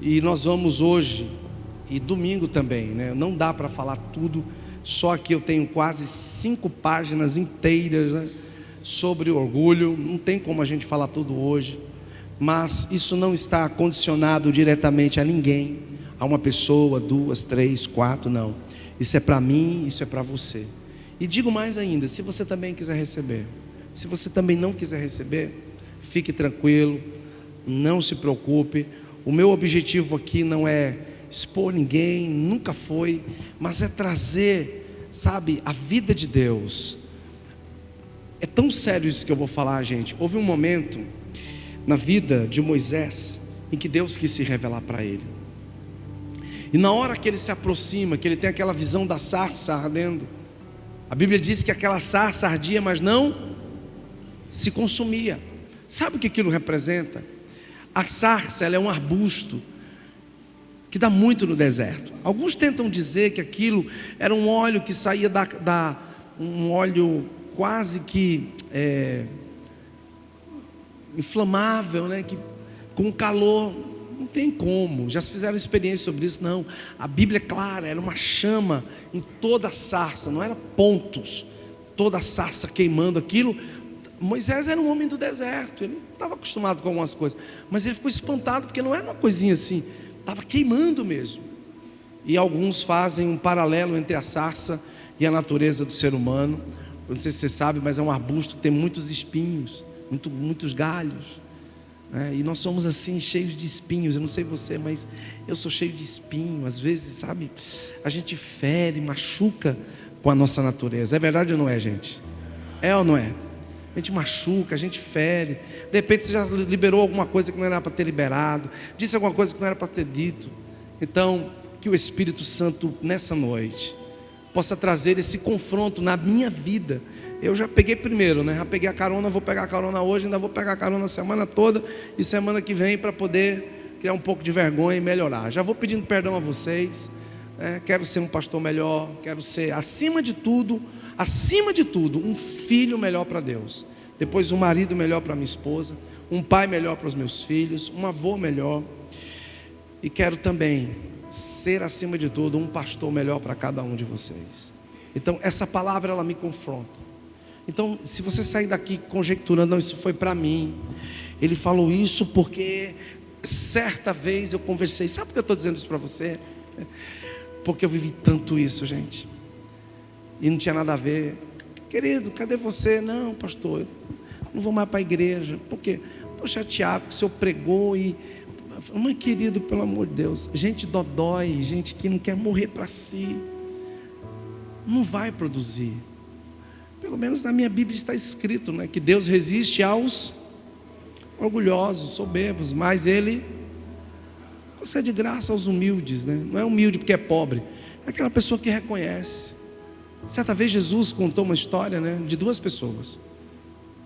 E nós vamos hoje, e domingo também, né? Não dá para falar tudo, só que eu tenho quase 5 páginas inteiras, né, sobre orgulho. Não tem como a gente falar tudo hoje, mas isso não está condicionado diretamente a ninguém, a uma pessoa, 2, 3, 4, não. Isso é para mim, isso é para você. E digo mais ainda, se você também quiser receber, se você também não quiser receber, fique tranquilo, não se preocupe. O meu objetivo aqui não é expor ninguém, nunca foi, mas é trazer, sabe, a vida de Deus. É tão sério isso que eu vou falar, gente. Houve um momento na vida de Moisés em que Deus quis se revelar para ele. E na hora que ele se aproxima, que ele tem aquela visão da sarça ardendo, a Bíblia diz que aquela sarça ardia, mas não se consumia. Sabe o que aquilo representa? A sarça, ela é um arbusto que dá muito no deserto. Alguns tentam dizer que aquilo era um óleo que saía um óleo quase que inflamável, né? Que com calor não tem como. Já se fizeram experiência sobre isso? Não. A Bíblia é clara, era uma chama em toda a sarça, não era pontos, toda a sarça queimando aquilo. Moisés era um homem do deserto, ele estava acostumado com algumas coisas, mas ele ficou espantado porque não era uma coisinha assim, estava queimando mesmo. E alguns fazem um paralelo entre a sarça e a natureza do ser humano. Eu não sei se você sabe, mas é um arbusto que tem muitos espinhos, muitos galhos, né? E nós somos assim, cheios de espinhos. Eu não sei você, mas eu sou cheio de espinho. Às vezes, sabe, a gente fere, machuca com a nossa natureza. É verdade ou não é, gente? É ou não é? A gente machuca, a gente fere. De repente você já liberou alguma coisa que não era para ter liberado, disse alguma coisa que não era para ter dito. Então, que o Espírito Santo nessa noite possa trazer esse confronto na minha vida. Eu já peguei primeiro, né? Já peguei a carona, vou pegar a carona hoje, ainda vou pegar a carona a semana toda e semana que vem, para poder criar um pouco de vergonha e melhorar. Já vou pedindo perdão a vocês, né? Quero ser um pastor melhor, quero ser, acima de tudo, um filho melhor para Deus, depois um marido melhor para minha esposa, um pai melhor para os meus filhos, um avô melhor, e quero também ser, acima de tudo, um pastor melhor para cada um de vocês. Então essa palavra, ela me confronta. Então, se você sair daqui conjecturando, não, isso foi para mim, ele falou isso porque certa vez eu conversei. Sabe por que eu estou dizendo isso para você? Porque eu vivi tanto isso, gente, e não tinha nada a ver. Querido, cadê você? Não, pastor, eu não vou mais para a igreja. Por quê? Estou chateado que o senhor pregou e... Mas querido, pelo amor de Deus, gente dodói, gente que não quer morrer para si, não vai produzir. Pelo menos na minha Bíblia está escrito, né, que Deus resiste aos orgulhosos, soberbos, mas Ele concede graça aos humildes, né? Não é humilde porque é pobre, é aquela pessoa que reconhece. Certa vez Jesus contou uma história, né, de 2 pessoas.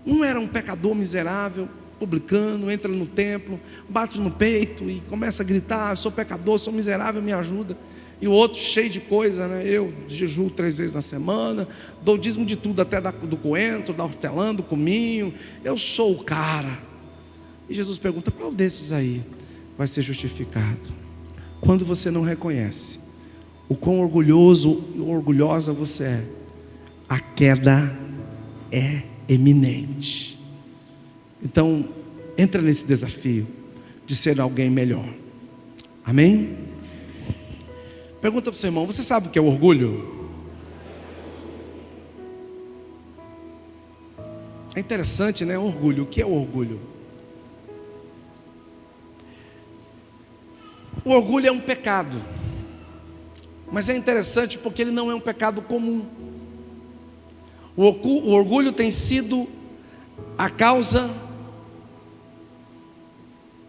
Um era um pecador miserável, publicano, entra no templo, bate no peito e começa a gritar: sou pecador, sou miserável, me ajuda. E o outro cheio de coisa, né? Eu jejuo 3 vezes na semana, dou dízimo de tudo, até do coentro, da hortelã, do cominho, eu sou o cara. E Jesus pergunta: qual desses aí vai ser justificado? Quando você não reconhece o quão orgulhoso e orgulhosa você é, a queda é eminente. Então, entra nesse desafio de ser alguém melhor. Amém? Pergunta para o seu irmão: você sabe o que é orgulho? É interessante, né? Orgulho. O que é orgulho? O orgulho é um pecado, mas é interessante porque ele não é um pecado comum. O orgulho tem sido a causa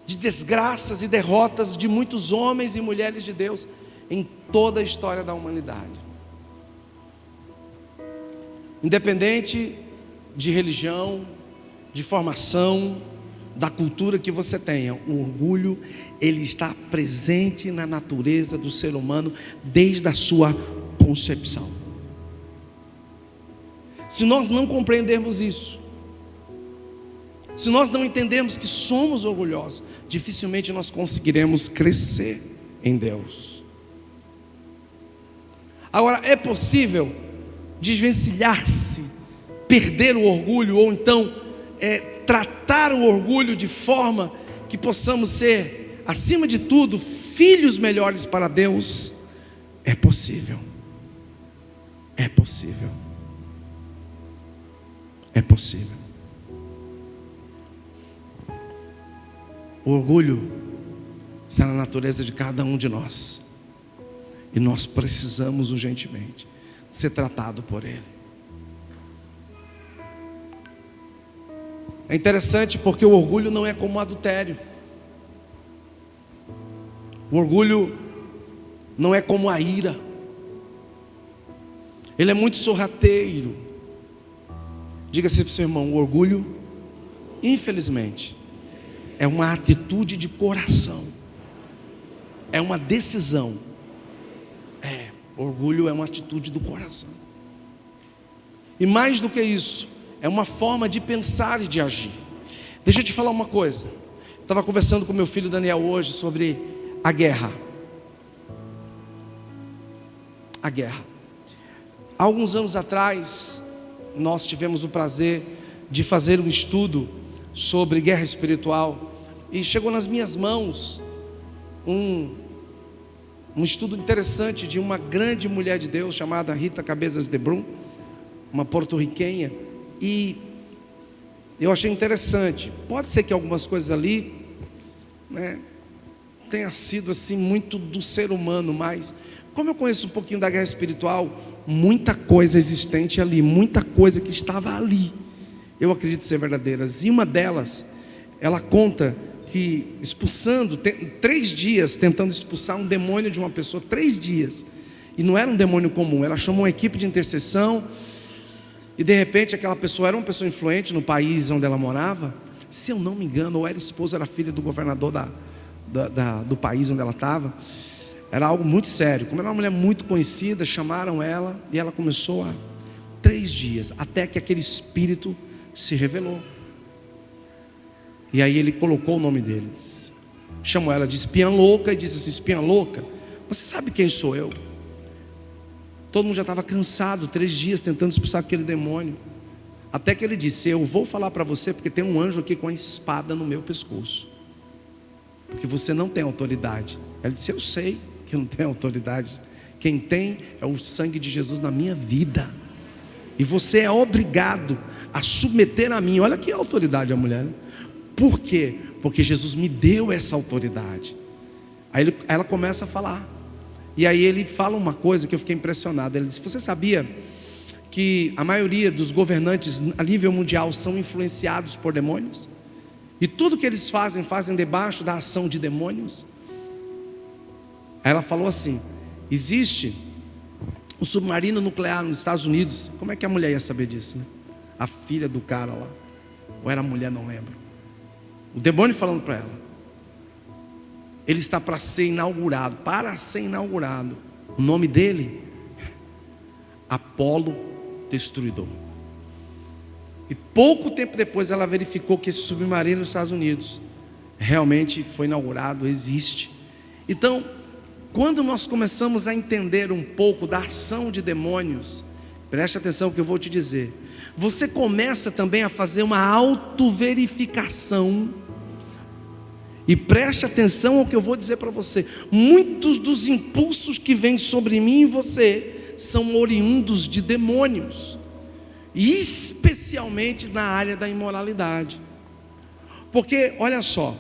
de desgraças e derrotas de muitos homens e mulheres de Deus em toda a história da humanidade. Independente de religião, de formação, da cultura que você tenha, o orgulho, ele está presente na natureza do ser humano desde a sua concepção. Se nós não compreendermos isso, Se nós não entendermos que somos orgulhosos, dificilmente nós conseguiremos crescer em Deus. Agora, é possível desvencilhar-se, perder o orgulho, ou então tratar o orgulho de forma que possamos ser, acima de tudo, filhos melhores para Deus? É possível. É possível. É possível. O orgulho está na natureza de cada um de nós, e nós precisamos urgentemente ser tratado por ele. É interessante porque o orgulho não é como o adultério. O orgulho não é como a ira. Ele é muito sorrateiro. Diga-se para o seu irmão: o orgulho, infelizmente, é uma atitude de coração, é uma decisão. Orgulho é uma atitude do coração. E mais do que isso, é uma forma de pensar e de agir. Deixa eu te falar uma coisa. Eu estava conversando com meu filho Daniel hoje sobre a guerra. A guerra. Há alguns anos atrás, nós tivemos o prazer de fazer um estudo sobre guerra espiritual, e chegou nas minhas mãos um estudo interessante de uma grande mulher de Deus chamada Rita Cabezas de Brum, uma porto-riquenha, e eu achei interessante. Pode ser que algumas coisas ali, tenha sido assim muito do ser humano, mas como eu conheço um pouquinho da guerra espiritual, muita coisa existente ali, muita coisa que estava ali, eu acredito ser verdadeiras. E uma delas, ela conta que expulsando, 3 dias tentando expulsar um demônio de uma pessoa, 3 dias, e não era um demônio comum. Ela chamou uma equipe de intercessão, e de repente aquela pessoa era uma pessoa influente no país onde ela morava, se eu não me engano, ou era esposa, era filha do governador do país onde ela estava. Era algo muito sério. Como era uma mulher muito conhecida, chamaram ela, e ela começou 3 dias, até que aquele espírito se revelou. E aí ele colocou o nome dele, chamou ela de espiã louca, e disse assim: espiã louca, você sabe quem sou eu? Todo mundo já estava cansado, 3 dias tentando expulsar aquele demônio, até que ele disse: eu vou falar para você, porque tem um anjo aqui com a espada no meu pescoço, porque você não tem autoridade. Ela disse: eu sei que eu não tenho autoridade, quem tem é o sangue de Jesus na minha vida, e você é obrigado a submeter a mim. Olha que autoridade a mulher, né? Por quê? Porque Jesus me deu essa autoridade. Aí ela começa a falar, e aí ele fala uma coisa que eu fiquei impressionado. Ele disse: você sabia que a maioria dos governantes a nível mundial são influenciados por demônios? E tudo que eles fazem debaixo da ação de demônios? Aí ela falou assim: existe um submarino nuclear nos Estados Unidos. Como é que a mulher ia saber disso, né? A filha do cara lá, ou era a mulher, não lembro. O demônio falando para ela: ele está para ser inaugurado. O nome dele, Apolo Destruidor. E pouco tempo depois ela verificou que esse submarino nos Estados Unidos realmente foi inaugurado, existe. Então, quando nós começamos a entender um pouco da ação de demônios, preste atenção no que eu vou te dizer, você começa também a fazer uma autoverificação. E preste atenção ao que eu vou dizer para você: muitos dos impulsos que vêm sobre mim e você são oriundos de demônios, e especialmente na área da imoralidade. Porque olha só,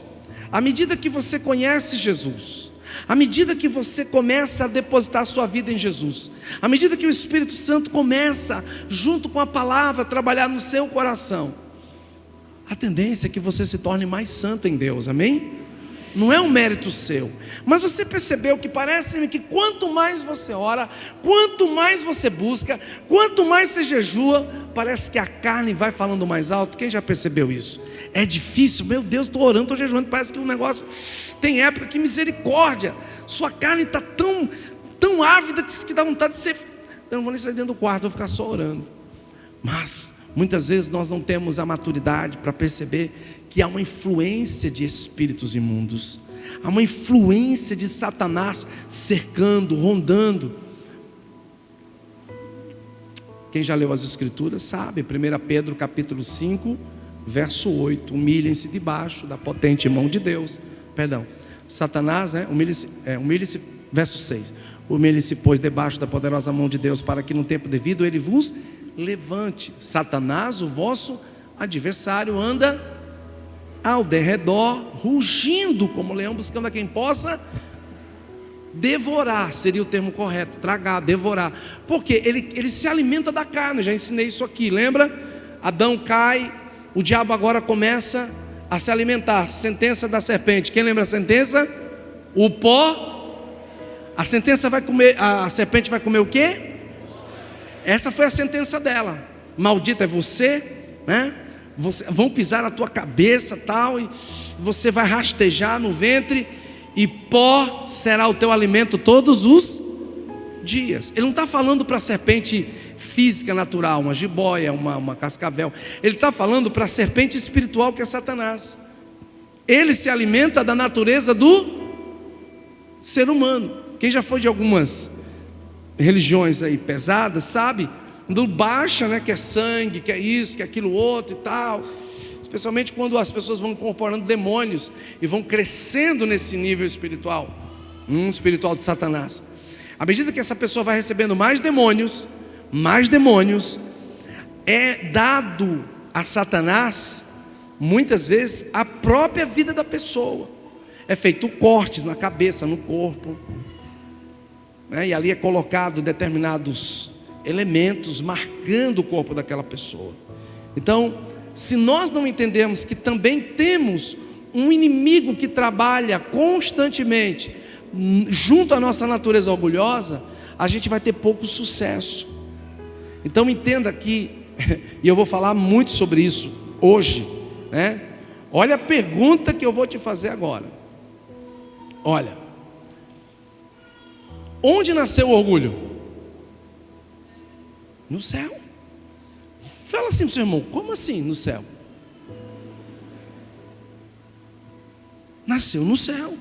à medida que você conhece Jesus, à medida que você começa a depositar sua vida em Jesus, à medida que o Espírito Santo começa, junto com a palavra, a trabalhar no seu coração, a tendência é que você se torne mais santo em Deus, amém? Não é um mérito seu, mas você percebeu que parece-me que quanto mais você ora, quanto mais você busca, quanto mais você jejua, parece que a carne vai falando mais alto. Quem já percebeu isso? É difícil, meu Deus, estou orando, estou jejuando, parece que o negócio tem época que misericórdia, sua carne está tão ávida que dá vontade de ser, eu não vou nem sair dentro do quarto, vou ficar só orando. Mas Muitas vezes nós não temos a maturidade para perceber que há uma influência de espíritos imundos, há uma influência de Satanás cercando, rondando. Quem já leu as Escrituras sabe, 1 Pedro capítulo 5, verso 8, humilhem-se debaixo da potente mão de Deus. Perdão, Satanás, humilhe-se, verso 6, humilhe-se, pois, debaixo da poderosa mão de Deus, para que no tempo devido ele vos levante. Satanás, o vosso adversário, anda ao derredor, rugindo como leão, buscando a quem possa devorar, seria o termo correto, tragar, devorar, porque ele se alimenta da carne. Eu já ensinei isso aqui, lembra? Adão cai, o diabo agora começa a se alimentar. Sentença da serpente, quem lembra a sentença? O pó. A sentença vai comer, a serpente vai comer o quê? Essa foi a sentença dela. Maldito é você, né? Vão pisar na tua cabeça, tal, e você vai rastejar no ventre, e pó será o teu alimento todos os dias. Ele não está falando para a serpente física natural, uma jiboia, uma cascavel. Ele está falando para a serpente espiritual, que é Satanás. Ele se alimenta da natureza do ser humano. Quem já foi de algumas religiões aí pesadas, sabe? Do baixa, né? Que é sangue, que é isso, que é aquilo outro e tal. Especialmente quando as pessoas vão incorporando demônios e vão crescendo nesse nível espiritual, espiritual de Satanás. À medida que essa pessoa vai recebendo mais demônios, é dado a Satanás, muitas vezes, a própria vida da pessoa. É feito cortes na cabeça, no corpo, né? E ali é colocado determinados elementos marcando o corpo daquela pessoa. Então, se nós não entendermos que também temos um inimigo que trabalha constantemente junto à nossa natureza orgulhosa, a gente vai ter pouco sucesso. Então entenda que, e eu vou falar muito sobre isso hoje, né? Olha a pergunta que eu vou te fazer agora. Olha, onde nasceu o orgulho? No céu. Fala assim para o seu irmão, como assim no céu? Nasceu no céu.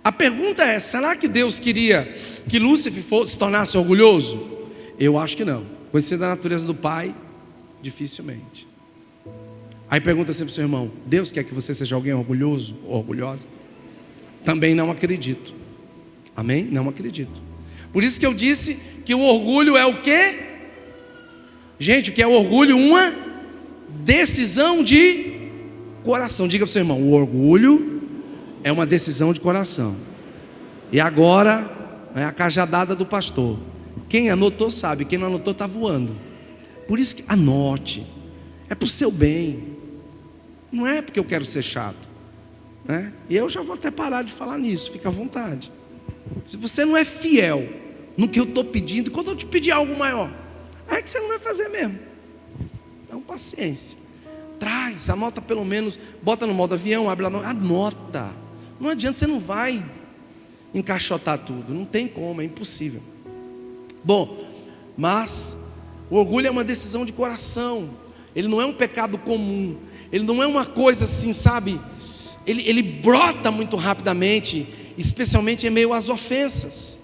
A pergunta é, será que Deus queria que Lúcifer se tornasse orgulhoso? Eu acho que não. Conhecendo a natureza do Pai, dificilmente. Aí pergunta assim para o seu irmão, Deus quer que você seja alguém orgulhoso ou orgulhosa? Também não acredito. Amém? Não acredito. Por isso que eu disse que o orgulho é o quê? Gente, o que é o orgulho? Uma decisão de coração. Diga para o seu irmão, o orgulho é uma decisão de coração. E agora é a cajadada do pastor. Quem anotou sabe, quem não anotou está voando. Por isso que anote. É para o seu bem. Não é porque eu quero ser chato, né? E eu já vou até parar de falar nisso, fica à vontade. Se você não é fiel no que eu estou pedindo, quando eu te pedir algo maior, é que você não vai fazer mesmo. Então paciência. Traz, anota pelo menos, bota no modo avião, abre lá, anota. Não adianta, você não vai encaixotar tudo, não tem como, é impossível. Bom, mas o orgulho é uma decisão de coração. Ele não é um pecado comum. Ele não é uma coisa assim, sabe? Ele brota muito rapidamente, especialmente em meio às ofensas.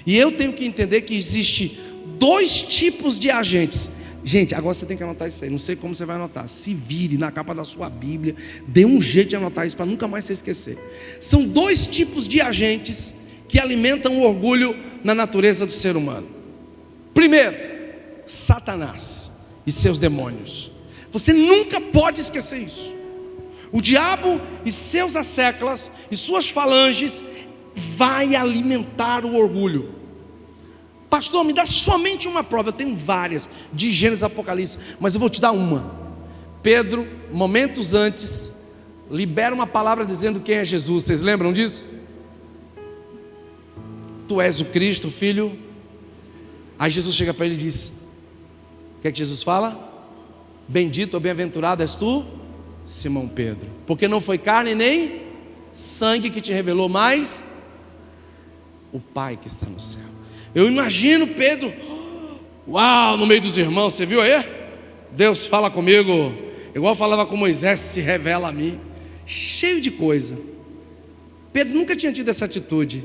E eu tenho que entender que existe dois tipos de agentes. Gente, agora você tem que anotar isso aí. Não sei como você vai anotar. Se vire na capa da sua Bíblia, dê um jeito de anotar isso para nunca mais você esquecer. São dois tipos de agentes que alimentam o orgulho na natureza do ser humano. Primeiro, Satanás e seus demônios. Você nunca pode esquecer isso. O diabo e seus asseclas e suas falanges vai alimentar o orgulho. Pastor, me dá somente uma prova. Eu tenho várias, de Gênesis a Apocalipse, mas eu vou te dar uma. Pedro, momentos antes, libera uma palavra dizendo quem é Jesus. Vocês lembram disso? Tu és o Cristo, filho. Aí Jesus chega para ele e diz: o que é que Jesus fala? Bendito ou bem-aventurado és tu, Simão Pedro, porque não foi carne nem sangue que te revelou, mas o Pai que está no céu. Eu imagino Pedro Uau, no meio dos irmãos, você viu aí? Deus fala comigo, igual falava com Moisés, se revela a mim. Cheio de coisa. Pedro nunca tinha tido essa atitude.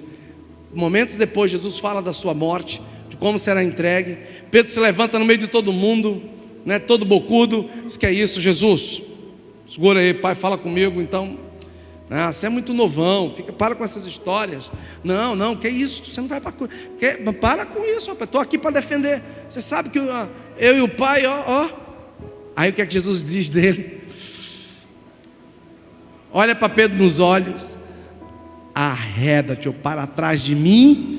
Momentos depois, Jesus fala da sua morte, de como será entregue. Pedro se levanta no meio de todo mundo, né, todo bocudo, diz: que é isso, Jesus? Segura aí, pai, fala comigo. Então, você é muito novão, para com essas histórias. Não, que isso? Você não vai para com isso, rapaz. Estou aqui para defender. Você sabe que eu e o pai, Aí o que é que Jesus diz dele? Olha para Pedro nos olhos: arreda-te para trás de mim,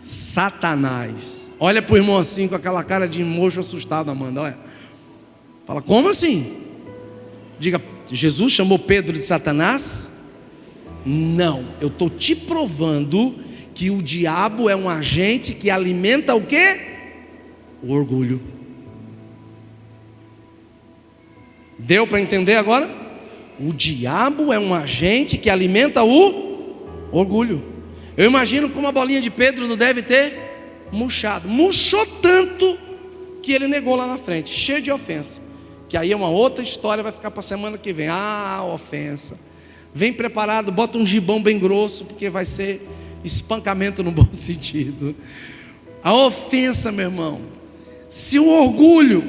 Satanás. Olha para o irmão assim, com aquela cara de mocho assustado, Amanda, olha. Fala: como assim? Diga: Jesus chamou Pedro de Satanás? Não, eu estou te provando que o diabo é um agente que alimenta o quê? O orgulho. Deu para entender agora? O diabo é um agente que alimenta o orgulho. Eu imagino como a bolinha de Pedro não deve ter murchado. Murchou tanto que ele negou lá na frente, cheio de ofensa. Que aí é uma outra história, vai ficar para a semana que vem. Ofensa. Vem preparado, bota um gibão bem grosso, porque vai ser espancamento no bom sentido. A ofensa, meu irmão, se o orgulho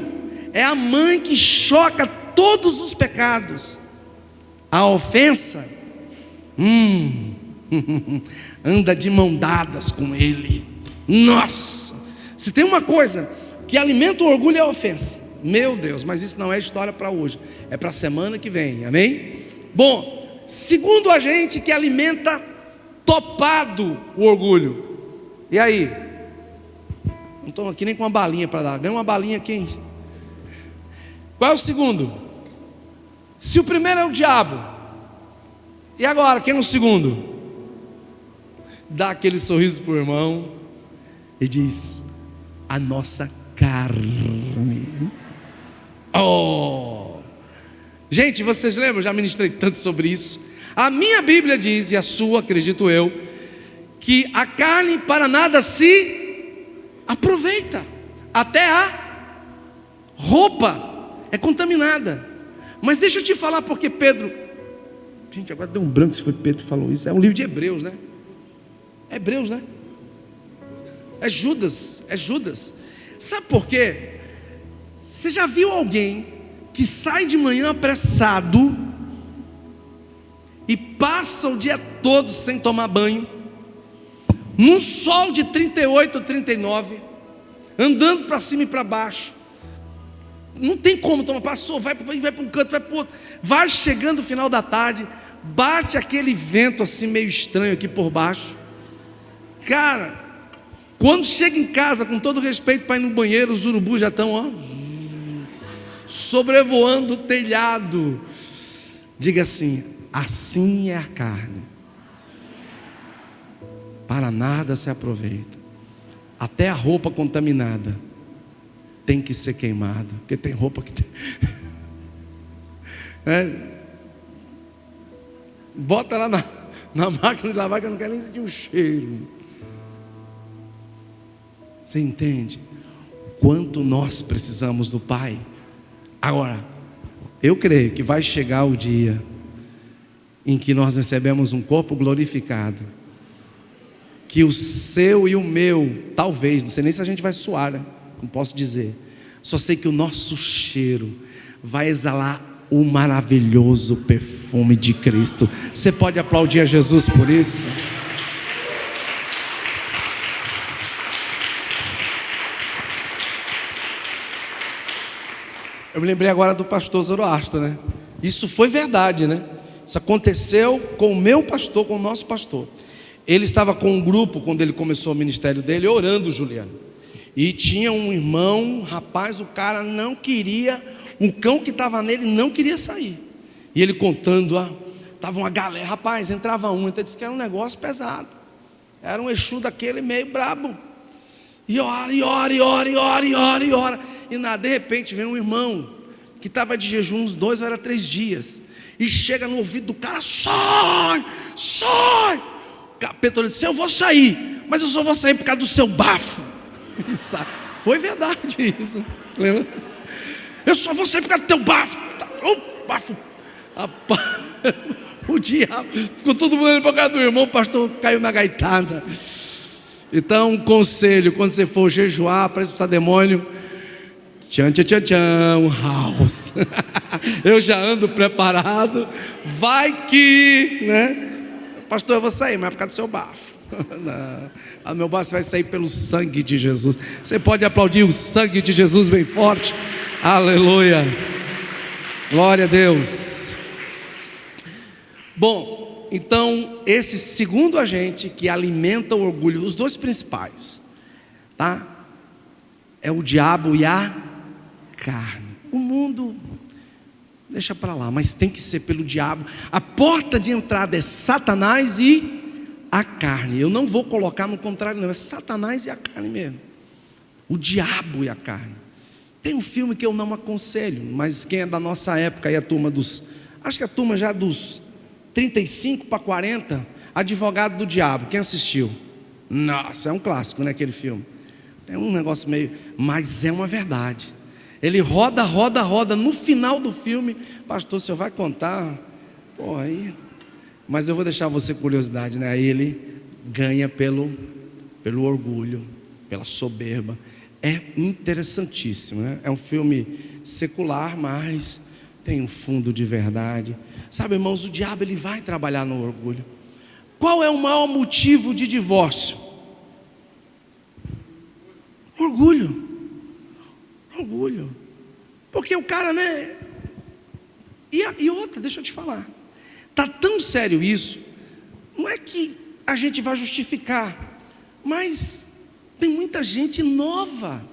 é a mãe que choca todos os pecados, a ofensa anda de mão dadas com ele. Nossa, se tem uma coisa que alimenta o orgulho é a ofensa. Meu Deus, mas isso não é história para hoje, é para a semana que vem, amém? Bom, segundo agente que alimenta topado o orgulho. E aí? Não estou aqui nem com uma balinha para dar. Ganha uma balinha aqui, hein? Qual é o segundo? Se o primeiro é o diabo, e agora, quem é o segundo? Dá aquele sorriso para o irmão e diz: a nossa carne. Gente, vocês lembram? Eu já ministrei tanto sobre isso. A minha Bíblia diz, e a sua, acredito eu, que a carne para nada se aproveita, até a roupa é contaminada. Mas deixa eu te falar porque Pedro, gente, agora deu um branco se foi Pedro que falou isso. É um livro de Hebreus, né? Hebreus, né? É Judas. Sabe por quê? Você já viu alguém que sai de manhã apressado e passa o dia todo sem tomar banho, num sol de 38, 39, andando para cima e para baixo? Não tem como tomar, passou, vai para um canto, vai para o outro, vai chegando o final da tarde, bate aquele vento assim meio estranho aqui por baixo. Cara, quando chega em casa, com todo respeito para ir no banheiro, os urubus já estão sobrevoando o telhado. Diga assim: assim é a carne, para nada se aproveita, até a roupa contaminada tem que ser queimada, porque tem roupa que bota lá na máquina de lavar, que eu não quero nem sentir o cheiro. Você entende quanto nós precisamos do Pai? Agora, eu creio que vai chegar o dia em que nós recebemos um corpo glorificado, que o seu e o meu, talvez, não sei nem se a gente vai suar, né? Não posso dizer, só sei que o nosso cheiro vai exalar o maravilhoso perfume de Cristo. Você pode aplaudir a Jesus por isso? Eu me lembrei agora do pastor Zoroastro, né? Isso foi verdade, né? Isso aconteceu com o meu pastor, com o nosso pastor. Ele estava com um grupo, quando ele começou o ministério dele, orando, Juliano. E tinha um irmão, rapaz, o cara não queria, um cão que estava nele não queria sair. E ele contando, estava uma galera, rapaz, entrava um, então disse que era um negócio pesado. Era um Exu daquele meio brabo. E ora. E nada, de repente vem um irmão que estava de jejum uns 2 ou 3 dias. E chega no ouvido do cara: sai! O capeta disse: eu vou sair, mas eu só vou sair por causa do seu bafo. Foi verdade isso. Lembra? Eu só vou sair por causa do teu bafo. O bafo. Rapaz, o diabo. Ficou todo mundo olhando para casa do irmão, o pastor caiu na gaitada. Então, um conselho: quando você for jejuar para expulsar demônio, tchan, tchan, tchan, tchan, house. Eu já ando preparado. Vai que, né? Pastor, eu vou sair, mas é por causa do seu bafo. Não, o meu bafo vai sair pelo sangue de Jesus. Você pode aplaudir o sangue de Jesus bem forte. Aleluia. Glória a Deus. Bom, então, esse segundo agente que alimenta o orgulho, os dois principais, tá? É o diabo e a carne. O mundo deixa para lá, mas tem que ser pelo diabo. A porta de entrada é Satanás e a carne. Eu não vou colocar no contrário, não. É Satanás e a carne mesmo. O diabo e a carne. Tem um filme que eu não aconselho, mas quem é da nossa época aí, a turma dos, acho que a turma já dos 35 para 40, Advogado do Diabo. Quem assistiu? Nossa, é um clássico, né, aquele filme. É um negócio meio, mas é uma verdade. Ele roda, roda, roda. No final do filme, pastor, o senhor vai contar? Pô, aí. Mas eu vou deixar você com curiosidade, né? Aí ele ganha pelo orgulho, pela soberba. É interessantíssimo, né? É um filme secular, mas tem um fundo de verdade. Sabe, irmãos, o diabo ele vai trabalhar no orgulho. Qual é o maior motivo de divórcio? Orgulho. Orgulho. Porque o cara, né? E outra, deixa eu te falar. Está tão sério isso. Não é que a gente vai justificar, mas tem muita gente nova.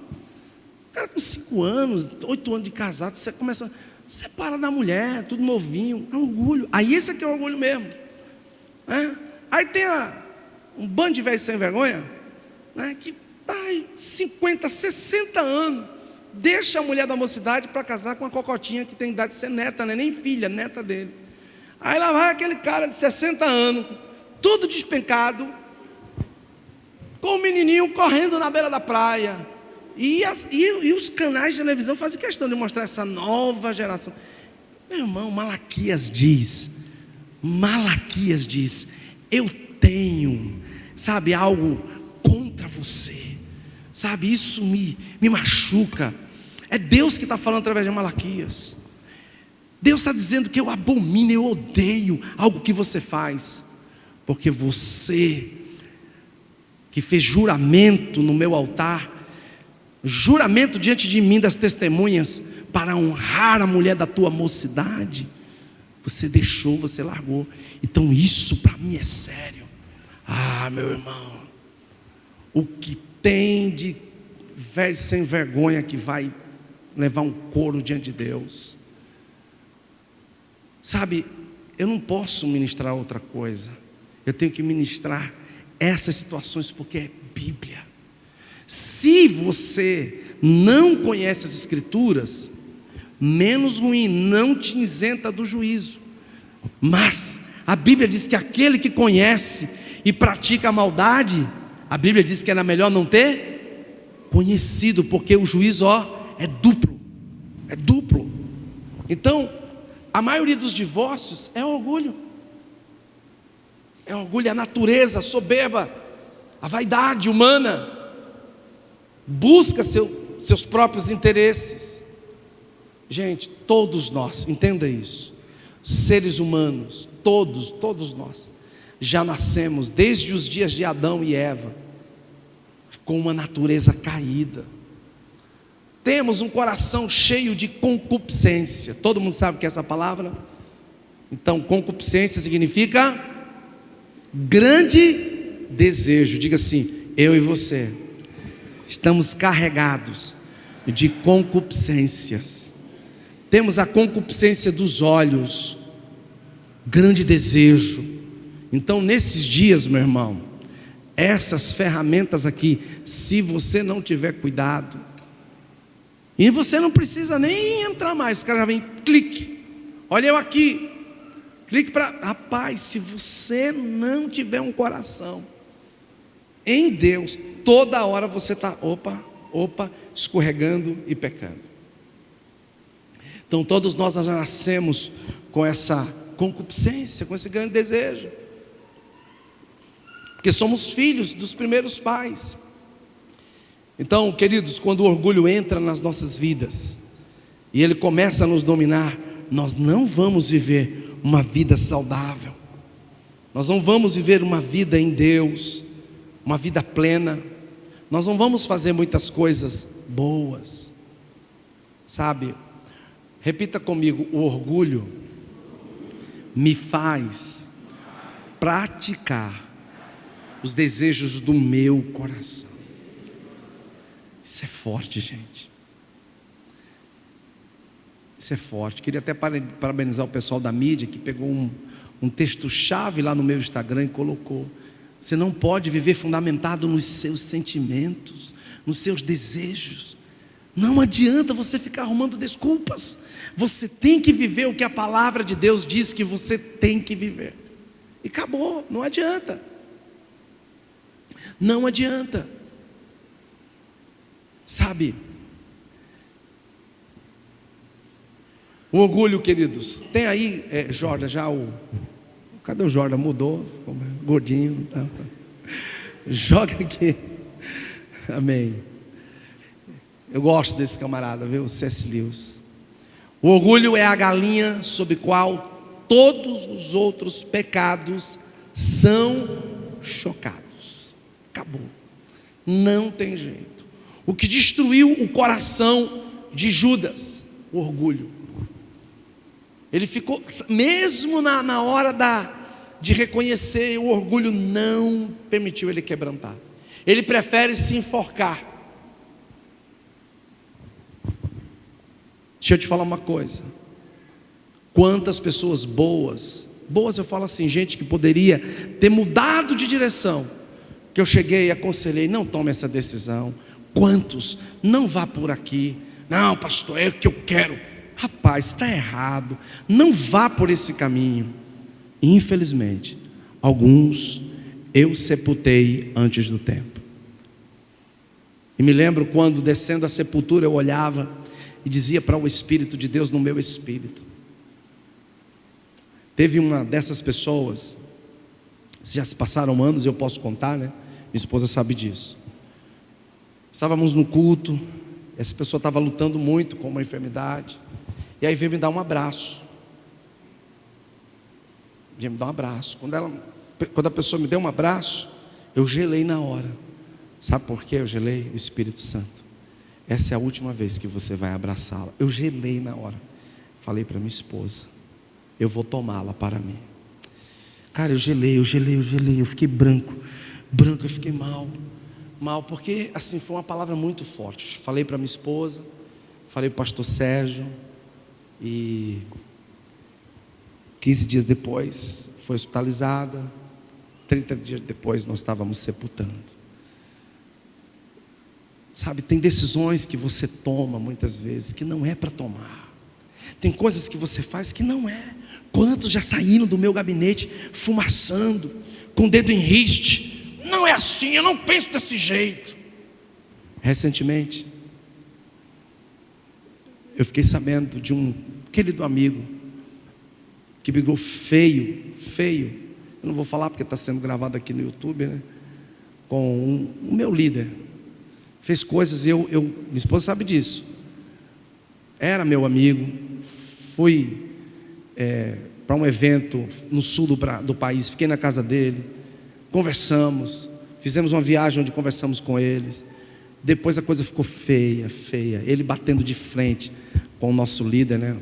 O cara com 5 anos, 8 anos de casado, você começa a separar da mulher, tudo novinho. É orgulho. Aí esse aqui é orgulho mesmo, né? Aí tem um bando de velhos sem vergonha, né, que ai, 50, 60 anos, deixa a mulher da mocidade para casar com a cocotinha que tem idade de ser neta, né? Nem filha, neta dele. Aí lá vai aquele cara de 60 anos, tudo despencado, com o menininho correndo na beira da praia. E os canais de televisão fazem questão de mostrar essa nova geração. Meu irmão, Malaquias diz, eu tenho, sabe, algo contra você, sabe, isso me machuca. É Deus que está falando através de Malaquias. Deus está dizendo que eu abomino, eu odeio algo que você faz, porque você que fez juramento no meu altar, juramento diante de mim das testemunhas, para honrar a mulher da tua mocidade, você deixou, você largou. Então isso para mim é sério. Ah, meu irmão, o que tem de velho sem vergonha que vai levar um couro diante de Deus. Sabe, eu não posso ministrar outra coisa. Eu tenho que ministrar essas situações porque é Bíblia. Se você não conhece as Escrituras, menos ruim, não te isenta do juízo. Mas a Bíblia diz que aquele que conhece e pratica a maldade, a Bíblia diz que era melhor não ter conhecido, porque o juízo, é duplo. É duplo. Então, a maioria dos divórcios é orgulho. É orgulho, a natureza, a soberba, a vaidade humana. Busca seus próprios interesses. Gente, todos nós, entenda isso, seres humanos, todos nós, já nascemos desde os dias de Adão e Eva, com uma natureza caída. Temos um coração cheio de concupiscência. Todo mundo sabe o que é essa palavra? Então, concupiscência significa grande desejo. Diga assim, eu e você estamos carregados de concupiscências. Temos a concupiscência dos olhos, grande desejo. Então nesses dias, meu irmão, essas ferramentas aqui, se você não tiver cuidado, e você não precisa nem entrar mais, os caras já vêm, clique, olha eu aqui, clique para, rapaz, se você não tiver um coração em Deus, toda hora você está, opa, opa, escorregando e pecando. Então todos nós já nascemos com essa concupiscência, com esse grande desejo, porque somos filhos dos primeiros pais. Então, queridos, quando o orgulho entra nas nossas vidas e ele começa a nos dominar, nós não vamos viver uma vida saudável, nós não vamos viver uma vida em Deus, uma vida plena, nós não vamos fazer muitas coisas boas, sabe? Repita comigo: o orgulho me faz praticar os desejos do meu coração. Isso é forte, gente. Isso é forte. Queria até parabenizar o pessoal da mídia que pegou um texto-chave lá no meu Instagram e colocou: você não pode viver fundamentado nos seus sentimentos, nos seus desejos. Não adianta você ficar arrumando desculpas. Você tem que viver o que a palavra de Deus diz que você tem que viver. E acabou, não adianta. Não adianta. Sabe? O orgulho, queridos, tem aí, Jordan, já o... Cadê o Jordan? Mudou, gordinho. Tá. Joga aqui. Amém. Eu gosto desse camarada, viu? C.S. Lewis. O orgulho é a galinha sobre qual todos os outros pecados são chocados. Acabou. Não tem jeito. O que destruiu o coração de Judas, o orgulho. Ele ficou, mesmo na hora de reconhecer, o orgulho não permitiu ele quebrantar. Ele prefere se enforcar. Deixa eu te falar uma coisa. Quantas pessoas boas eu falo assim, gente que poderia ter mudado de direção, que eu cheguei e aconselhei: não tome essa decisão. Quantos? Não vá por aqui. Não, pastor, é o que eu quero. Rapaz, está errado. Não vá por esse caminho. Infelizmente, alguns eu sepultei antes do tempo. E me lembro quando, descendo a sepultura, eu olhava e dizia para o Espírito de Deus no meu espírito. Teve uma dessas pessoas, já se passaram anos, eu posso contar, né? Minha esposa sabe disso. Estávamos no culto, essa pessoa estava lutando muito com uma enfermidade, e aí veio me dar um abraço. Veio me dar um abraço. Quando a pessoa me deu um abraço, eu gelei na hora. Sabe por que eu gelei? O Espírito Santo: essa é a última vez que você vai abraçá-la. Eu gelei na hora. Falei para minha esposa: eu vou tomá-la para mim. Cara, eu gelei. Eu fiquei branco, eu fiquei mal, porque assim, foi uma palavra muito forte. Falei para minha esposa, falei para o pastor Sérgio, e 15 dias depois foi hospitalizada. 30 dias depois nós estávamos sepultando. Sabe, tem decisões que você toma muitas vezes que não é para tomar. Tem coisas que você faz que não é. Quantos já saíram do meu gabinete fumaçando, com o dedo em riste? Não é assim, eu não penso desse jeito. Recentemente, eu fiquei sabendo de um querido amigo que brigou feio. Eu não vou falar porque está sendo gravado aqui no YouTube, né? Com o meu líder. Fez coisas, minha esposa sabe disso. Era meu amigo. Fui para um evento no sul do país, fiquei na casa dele, conversamos, fizemos uma viagem onde conversamos com eles. Depois a coisa ficou feia. Ele batendo de frente com o nosso líder, né?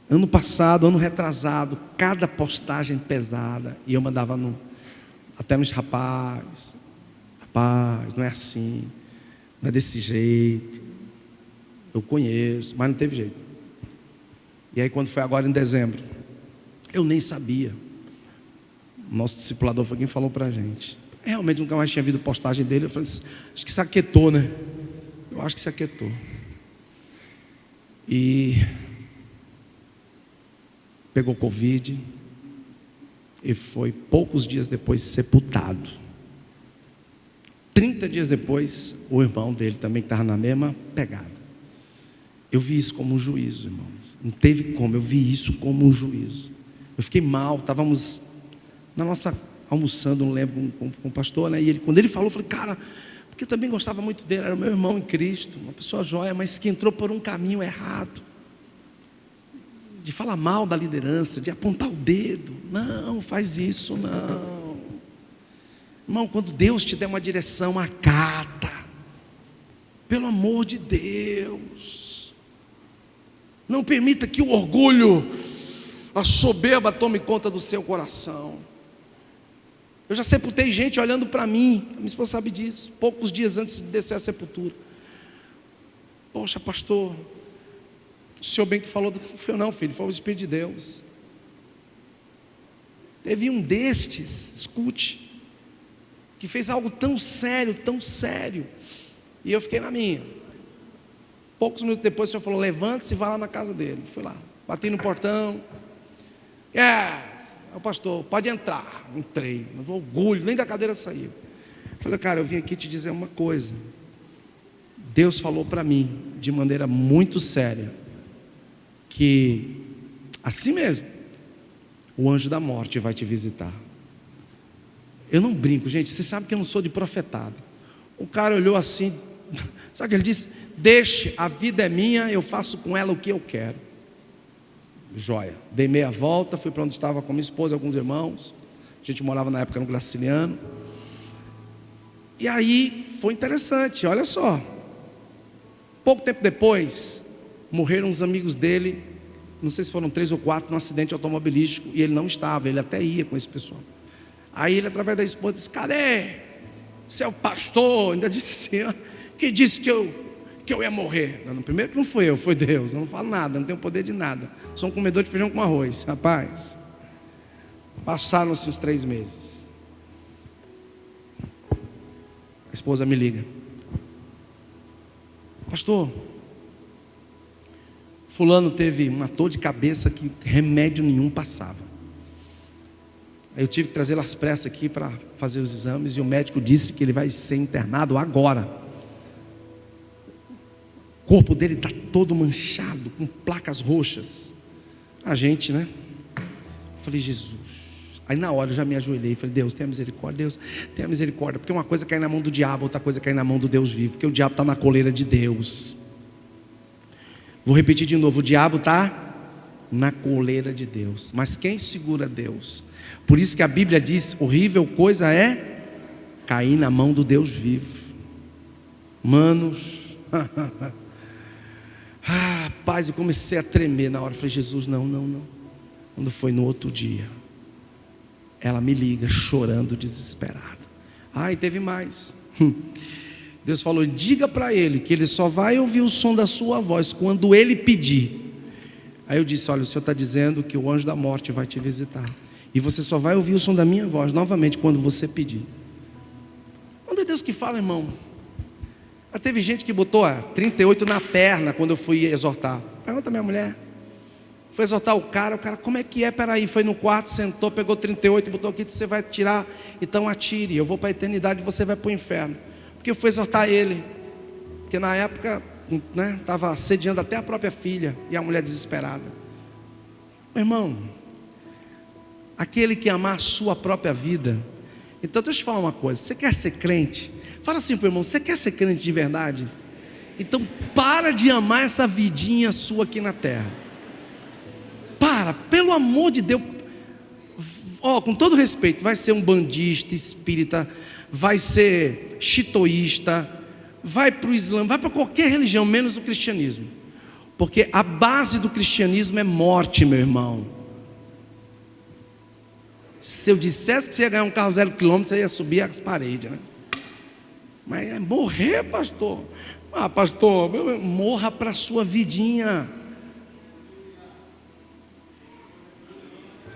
Ano passado, ano retrasado, cada postagem pesada, e eu mandava até nos rapaz, não é assim, não é desse jeito, eu conheço, mas não teve jeito. E aí quando foi agora em dezembro, eu nem sabia, o nosso discipulador foi quem falou pra gente. Realmente nunca mais tinha visto postagem dele. Eu falei assim: acho que se aquietou, né? Eu acho que se aquietou. E pegou Covid e foi poucos dias depois sepultado. 30 dias depois, o irmão dele também que estava na mesma pegada. Eu vi isso como um juízo, irmãos. Não teve como, eu vi isso como um juízo. Eu fiquei mal, estávamos na nossa almoçando, não lembro, com o pastor, né? E ele, quando ele falou, eu falei, cara, porque eu também gostava muito dele, era meu irmão em Cristo, uma pessoa joia, mas que entrou por um caminho errado, de falar mal da liderança, de apontar o dedo. Não, faz isso não. Irmão, quando Deus te der uma direção, acata, pelo amor de Deus. Não permita que o orgulho, a soberba tome conta do seu coração. Eu já sepultei gente olhando para mim, a minha esposa sabe disso, poucos dias antes de descer a sepultura. Poxa, pastor, o senhor bem que falou, não foi eu não, filho, foi o Espírito de Deus. Teve um destes, escute, que fez algo tão sério, e eu fiquei na minha. Poucos minutos depois o senhor falou, levante-se e vá lá na casa dele. Fui lá, bati no portão, o pastor, pode entrar. Entrei, mas orgulho, nem da cadeira saiu. Falei, cara, eu vim aqui te dizer uma coisa. Deus falou para mim, de maneira muito séria, que assim mesmo, o anjo da morte vai te visitar. Eu não brinco, gente, você sabe que eu não sou de profetado. O cara olhou assim, sabe o que ele disse? Deixe, a vida é minha, eu faço com ela o que eu quero. Joia, dei meia volta, fui para onde estava com minha esposa e alguns irmãos. A gente morava na época no Graciliano. E aí foi interessante, olha só. Pouco tempo depois, morreram uns amigos dele, não sei se foram 3 ou 4, num acidente automobilístico, e ele não estava, ele até ia com esse pessoal. Aí ele, através da esposa, disse, cadê? Seu pastor, ainda disse assim, ó, que disse que eu ia morrer. Não, primeiro que não fui eu, foi Deus. Eu não falo nada, não tenho poder de nada. Sou um comedor de feijão com arroz. Rapaz, passaram-se os 3 meses. A esposa me liga, pastor, fulano teve uma dor de cabeça que remédio nenhum passava. Aí eu tive que trazê-lo às pressas aqui para fazer os exames, e o médico disse que ele vai ser internado agora. O corpo dele está todo manchado, com placas roxas. A gente, né? Eu falei, Jesus. Aí na hora eu já me ajoelhei e falei, Deus, tenha misericórdia, Deus, tenha misericórdia. Porque uma coisa cai na mão do diabo, outra coisa cai na mão do Deus vivo. Porque o diabo está na coleira de Deus. Vou repetir de novo, o diabo está na coleira de Deus. Mas quem segura Deus? Por isso que a Bíblia diz, horrível coisa é cair na mão do Deus vivo. Manos, rapaz, eu comecei a tremer na hora. Eu falei, Jesus, não. Quando foi no outro dia, ela me liga chorando, desesperada. E teve mais. Deus falou, diga para ele que ele só vai ouvir o som da sua voz quando ele pedir. Aí eu disse, olha, o Senhor está dizendo que o anjo da morte vai te visitar, e você só vai ouvir o som da minha voz novamente quando você pedir. Quando é Deus que fala, irmão. Já teve gente que botou 38 na perna quando eu fui exortar. Pergunta a minha mulher. Foi exortar o cara, como é que é? Peraí, foi no quarto, sentou, pegou 38, botou aqui, disse, você vai tirar, então atire, eu vou para a eternidade e você vai para o inferno. Porque eu fui exortar ele, porque na época, né, estava assediando até a própria filha, e a mulher desesperada. Meu irmão, aquele que amar a sua própria vida. Então deixa eu te falar uma coisa, você quer ser crente? Fala assim para o irmão, você quer ser crente de verdade? Então para de amar essa vidinha sua aqui na terra. Pelo amor de Deus. Com todo respeito, vai ser um bandista, espírita, vai ser chitoísta, vai para o Islã, vai para qualquer religião, menos o cristianismo. Porque a base do cristianismo é morte, meu irmão. Se eu dissesse que você ia ganhar um carro 0 km, você ia subir as paredes, né? Mas é morrer, pastor. Pastor, morra para a sua vidinha.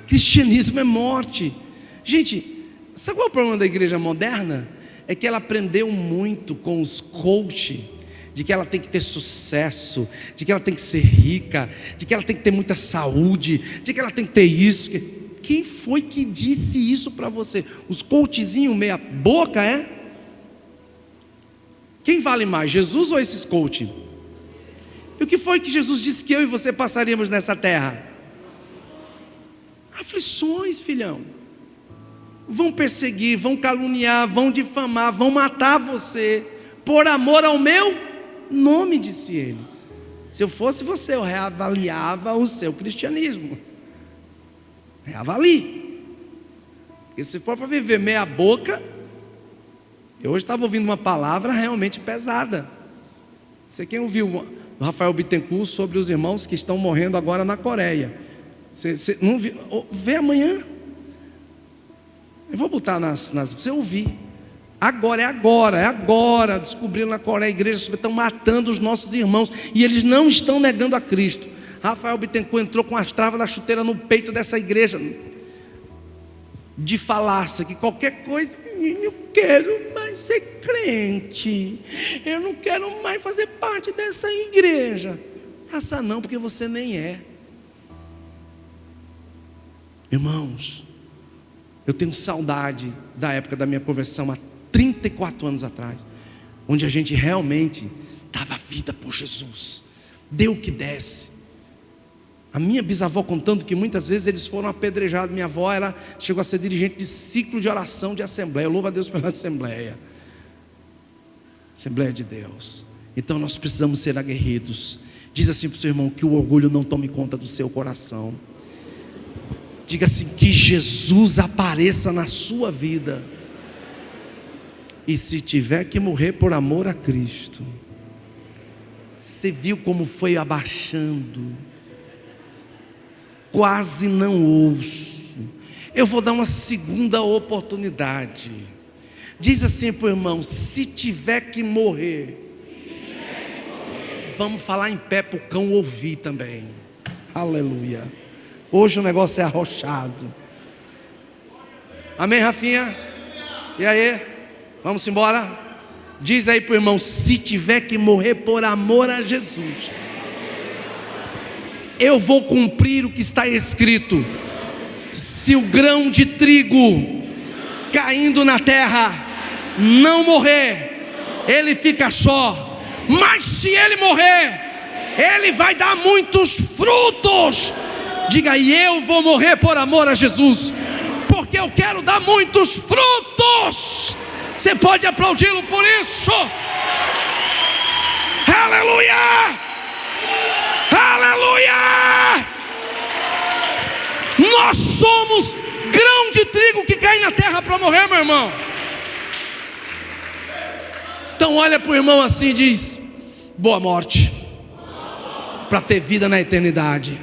Cristianismo é morte. Gente, sabe qual é o problema da igreja moderna? É que ela aprendeu muito com os coach, de que ela tem que ter sucesso, de que ela tem que ser rica, de que ela tem que ter muita saúde, de que ela tem que ter isso. Quem foi que disse isso para você? Os coachzinhos meia boca, é? Quem vale mais, Jesus ou esses coaching? E o que foi que Jesus disse que eu e você passaríamos nessa terra? Aflições, filhão. Vão perseguir, vão caluniar, vão difamar, vão matar você, por amor ao meu nome, disse ele. Se eu fosse você, eu reavaliava o seu cristianismo. Reavalie. Porque se for para viver meia boca, eu hoje estava ouvindo uma palavra realmente pesada. Você quem ouviu o Rafael Bittencourt sobre os irmãos que estão morrendo agora na Coreia? Você não viu? Vê amanhã. Eu vou botar nas para você ouvir. Agora, é agora. Descobriram na Coreia, a igreja estão matando os nossos irmãos e eles não estão negando a Cristo. Rafael Bittencourt entrou com as travas da chuteira no peito dessa igreja de falácia, que qualquer coisa, eu quero mais ser crente, eu não quero mais fazer parte dessa igreja. Faça não, porque você nem é. Irmãos, eu tenho saudade da época da minha conversão, há 34 anos atrás, onde a gente realmente dava vida por Jesus, deu o que desse. A minha bisavó contando que muitas vezes eles foram apedrejados. Minha avó chegou a ser dirigente de ciclo de oração de assembleia. Eu louvo a Deus pela Assembleia de Deus. Então nós precisamos ser aguerridos. Diz assim para o seu irmão, que o orgulho não tome conta do seu coração. Diga assim, que Jesus apareça na sua vida. E se tiver que morrer por amor a Cristo. Você viu como foi abaixando? Quase não ouço. Eu vou dar uma segunda oportunidade. Diz assim para o irmão, se tiver que morrer. Vamos falar em pé para o cão ouvir também. Aleluia. Hoje o negócio é arrochado. Amém, Rafinha? E aí? Vamos embora? Diz aí para o irmão, se tiver que morrer por amor a Jesus, eu vou cumprir o que está escrito. Se o grão de trigo caindo na terra não morrer, ele fica só. Mas se ele morrer, ele vai dar muitos frutos. Diga, e eu vou morrer por amor a Jesus, porque eu quero dar muitos frutos. Você pode aplaudi-lo por isso? Aleluia! Aleluia! Nós somos grão de trigo que cai na terra para morrer, meu irmão. Então olha para o irmão assim e diz, boa morte, para ter vida na eternidade.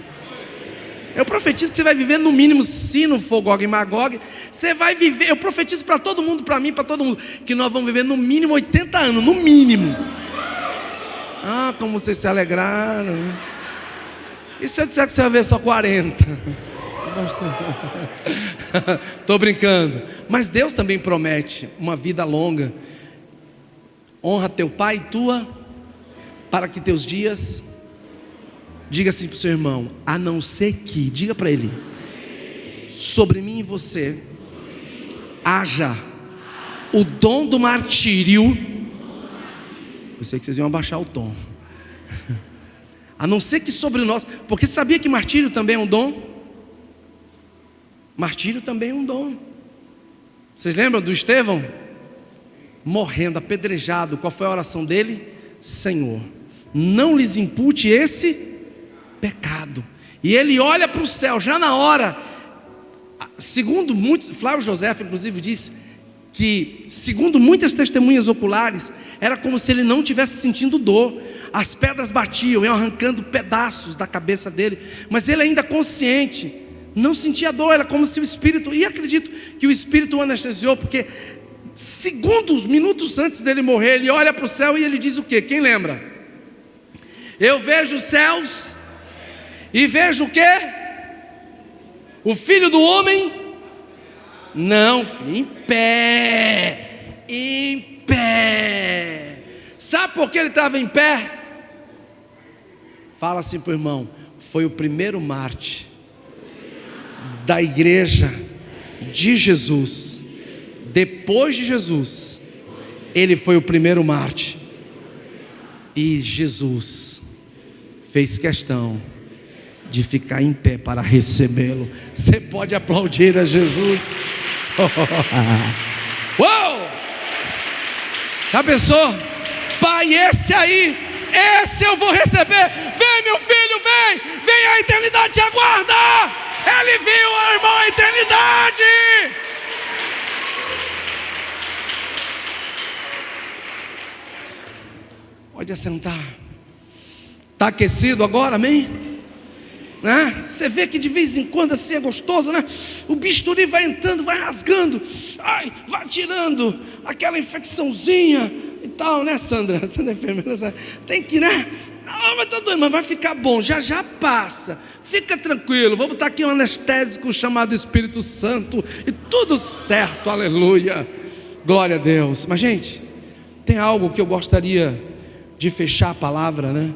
Eu profetizo que você vai viver no mínimo, se não for Gog e Magog, você vai viver, eu profetizo para todo mundo, para mim, para todo mundo, que nós vamos viver no mínimo 80 anos, no mínimo. Ah, como vocês se alegraram. E se eu disser que você vai ver só 40? Estou brincando. Mas Deus também promete uma vida longa. Honra teu pai e tua, para que teus dias... Diga assim para o seu irmão, a não ser que, diga para ele, sobre mim e você, haja o dom do martírio. Eu sei que vocês iam abaixar o tom. A não ser que sobre nós, porque sabia que martírio também é um dom? Martírio também é um dom. Vocês lembram do Estevão? Morrendo, apedrejado, qual foi a oração dele? Senhor, não lhes impute esse pecado. E ele olha para o céu, já na hora, segundo muitos, Flávio José inclusive disse, que segundo muitas testemunhas oculares, era como se ele não estivesse sentindo dor, as pedras batiam, iam arrancando pedaços da cabeça dele, mas ele ainda consciente, não sentia dor, era como se o Espírito, e acredito que o Espírito o anestesiou, porque segundos, minutos antes dele morrer, ele olha para o céu e ele diz o quê? Quem lembra? Eu vejo os céus e vejo o quê? O Filho do Homem? Não, em pé. Em pé. Sabe por que ele estava em pé? Fala assim para o irmão, foi o primeiro mártir da igreja de Jesus. Depois de Jesus, ele foi o primeiro mártir. E Jesus fez questão de ficar em pé para recebê-lo. Você pode aplaudir a Jesus? Uou! Já pensou? Pai, esse aí, esse eu vou receber. Vem, meu filho, vem. Vem, a eternidade te aguarda. Ele viu, irmão, a eternidade. Pode assentar. Está aquecido agora, amém? Né? Você vê que de vez em quando assim é gostoso, né? O bisturi vai entrando, vai rasgando, ai, vai tirando aquela infecçãozinha e tal, né, Sandra? Sandra é enfermeira, sabe? Tem que, né? Ah, mas tá doendo, mas vai ficar bom, já já passa. Fica tranquilo, vou botar aqui um anestésico chamado Espírito Santo e tudo certo, aleluia. Glória a Deus. Mas, gente, tem algo que eu gostaria de fechar a palavra, né?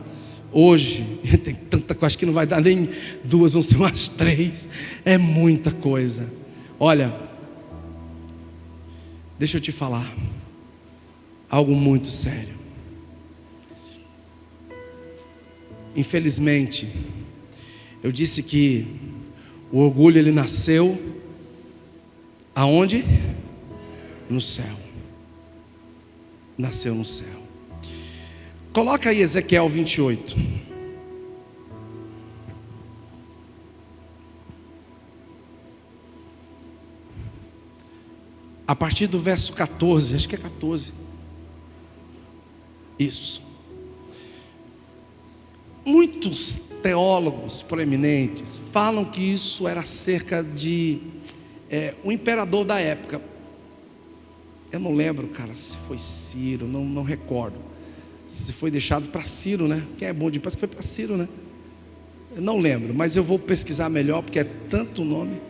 Hoje, tem tanta coisa, acho que não vai dar nem 2, vão ser umas 3. É muita coisa. Olha, deixa eu te falar algo muito sério. Infelizmente, eu disse que o orgulho ele nasceu aonde? No céu. Nasceu no céu. Coloca aí Ezequiel 28. A partir do verso 14, acho que é 14. Isso. Muitos teólogos proeminentes falam que isso era acerca de um imperador da época. Eu não lembro, cara, se foi Ciro, não recordo. Se foi deixado para Ciro, né? Quem é bom de parece que foi para Ciro, né? Eu não lembro, mas eu vou pesquisar melhor, porque é tanto nome.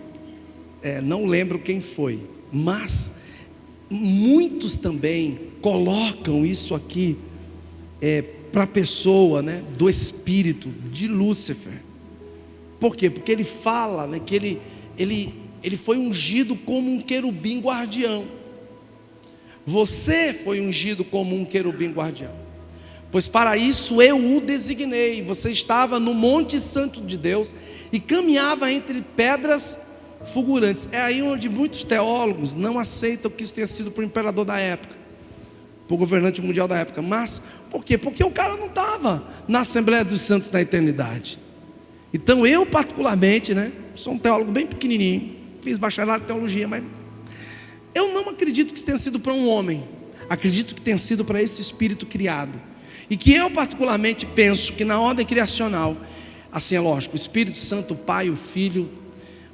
Não lembro quem foi. Mas muitos também colocam isso aqui para a pessoa, né? Do espírito de Lúcifer. Por quê? Porque ele fala, né, que ele foi ungido como um querubim guardião. Você foi ungido como um querubim guardião. Pois para isso eu o designei. Você estava no Monte Santo de Deus e caminhava entre pedras fulgurantes. É aí onde muitos teólogos não aceitam que isso tenha sido para o imperador da época, para o governante mundial da época. Mas por quê? Porque o cara não estava na Assembleia dos Santos na eternidade. Então eu particularmente, né, sou um teólogo bem pequenininho, fiz bacharelado em teologia, mas eu não acredito que isso tenha sido para um homem. Acredito que tenha sido para esse espírito criado. E que eu particularmente penso que na ordem criacional, assim é lógico, o Espírito Santo, o Pai, o Filho,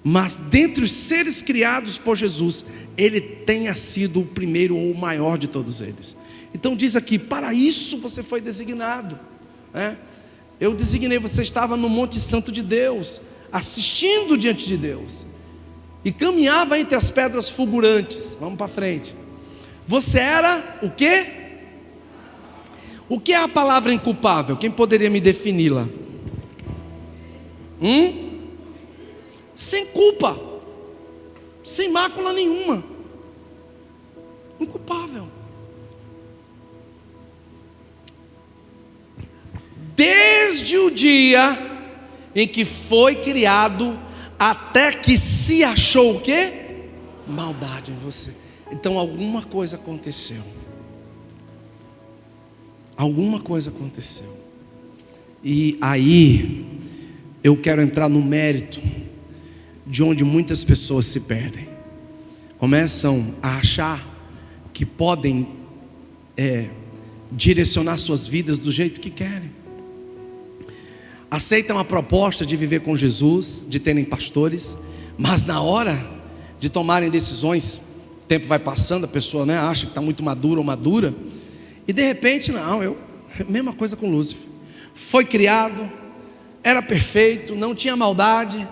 mas dentre os seres criados por Jesus, ele tenha sido o primeiro ou o maior de todos eles. Então diz aqui, para isso você foi designado, né? Eu designei, você estava no Monte Santo de Deus, assistindo diante de Deus, e caminhava entre as pedras fulgurantes. Vamos para frente. Você era o quê? O que é a palavra inculpável? Quem poderia me defini-la? Sem culpa, sem mácula nenhuma, inculpável. Desde o dia em que foi criado, até que se achou o quê? Maldade em você. Então alguma coisa aconteceu. Alguma coisa aconteceu. E aí eu quero entrar no mérito de onde muitas pessoas se perdem. Começam a achar que podem direcionar suas vidas do jeito que querem. Aceitam a proposta de viver com Jesus, de terem pastores, mas na hora de tomarem decisões, o tempo vai passando, a pessoa, né, acha que está muito madura ou madura, e de repente, mesma coisa com Lúcifer. Foi criado, era perfeito, não tinha maldade.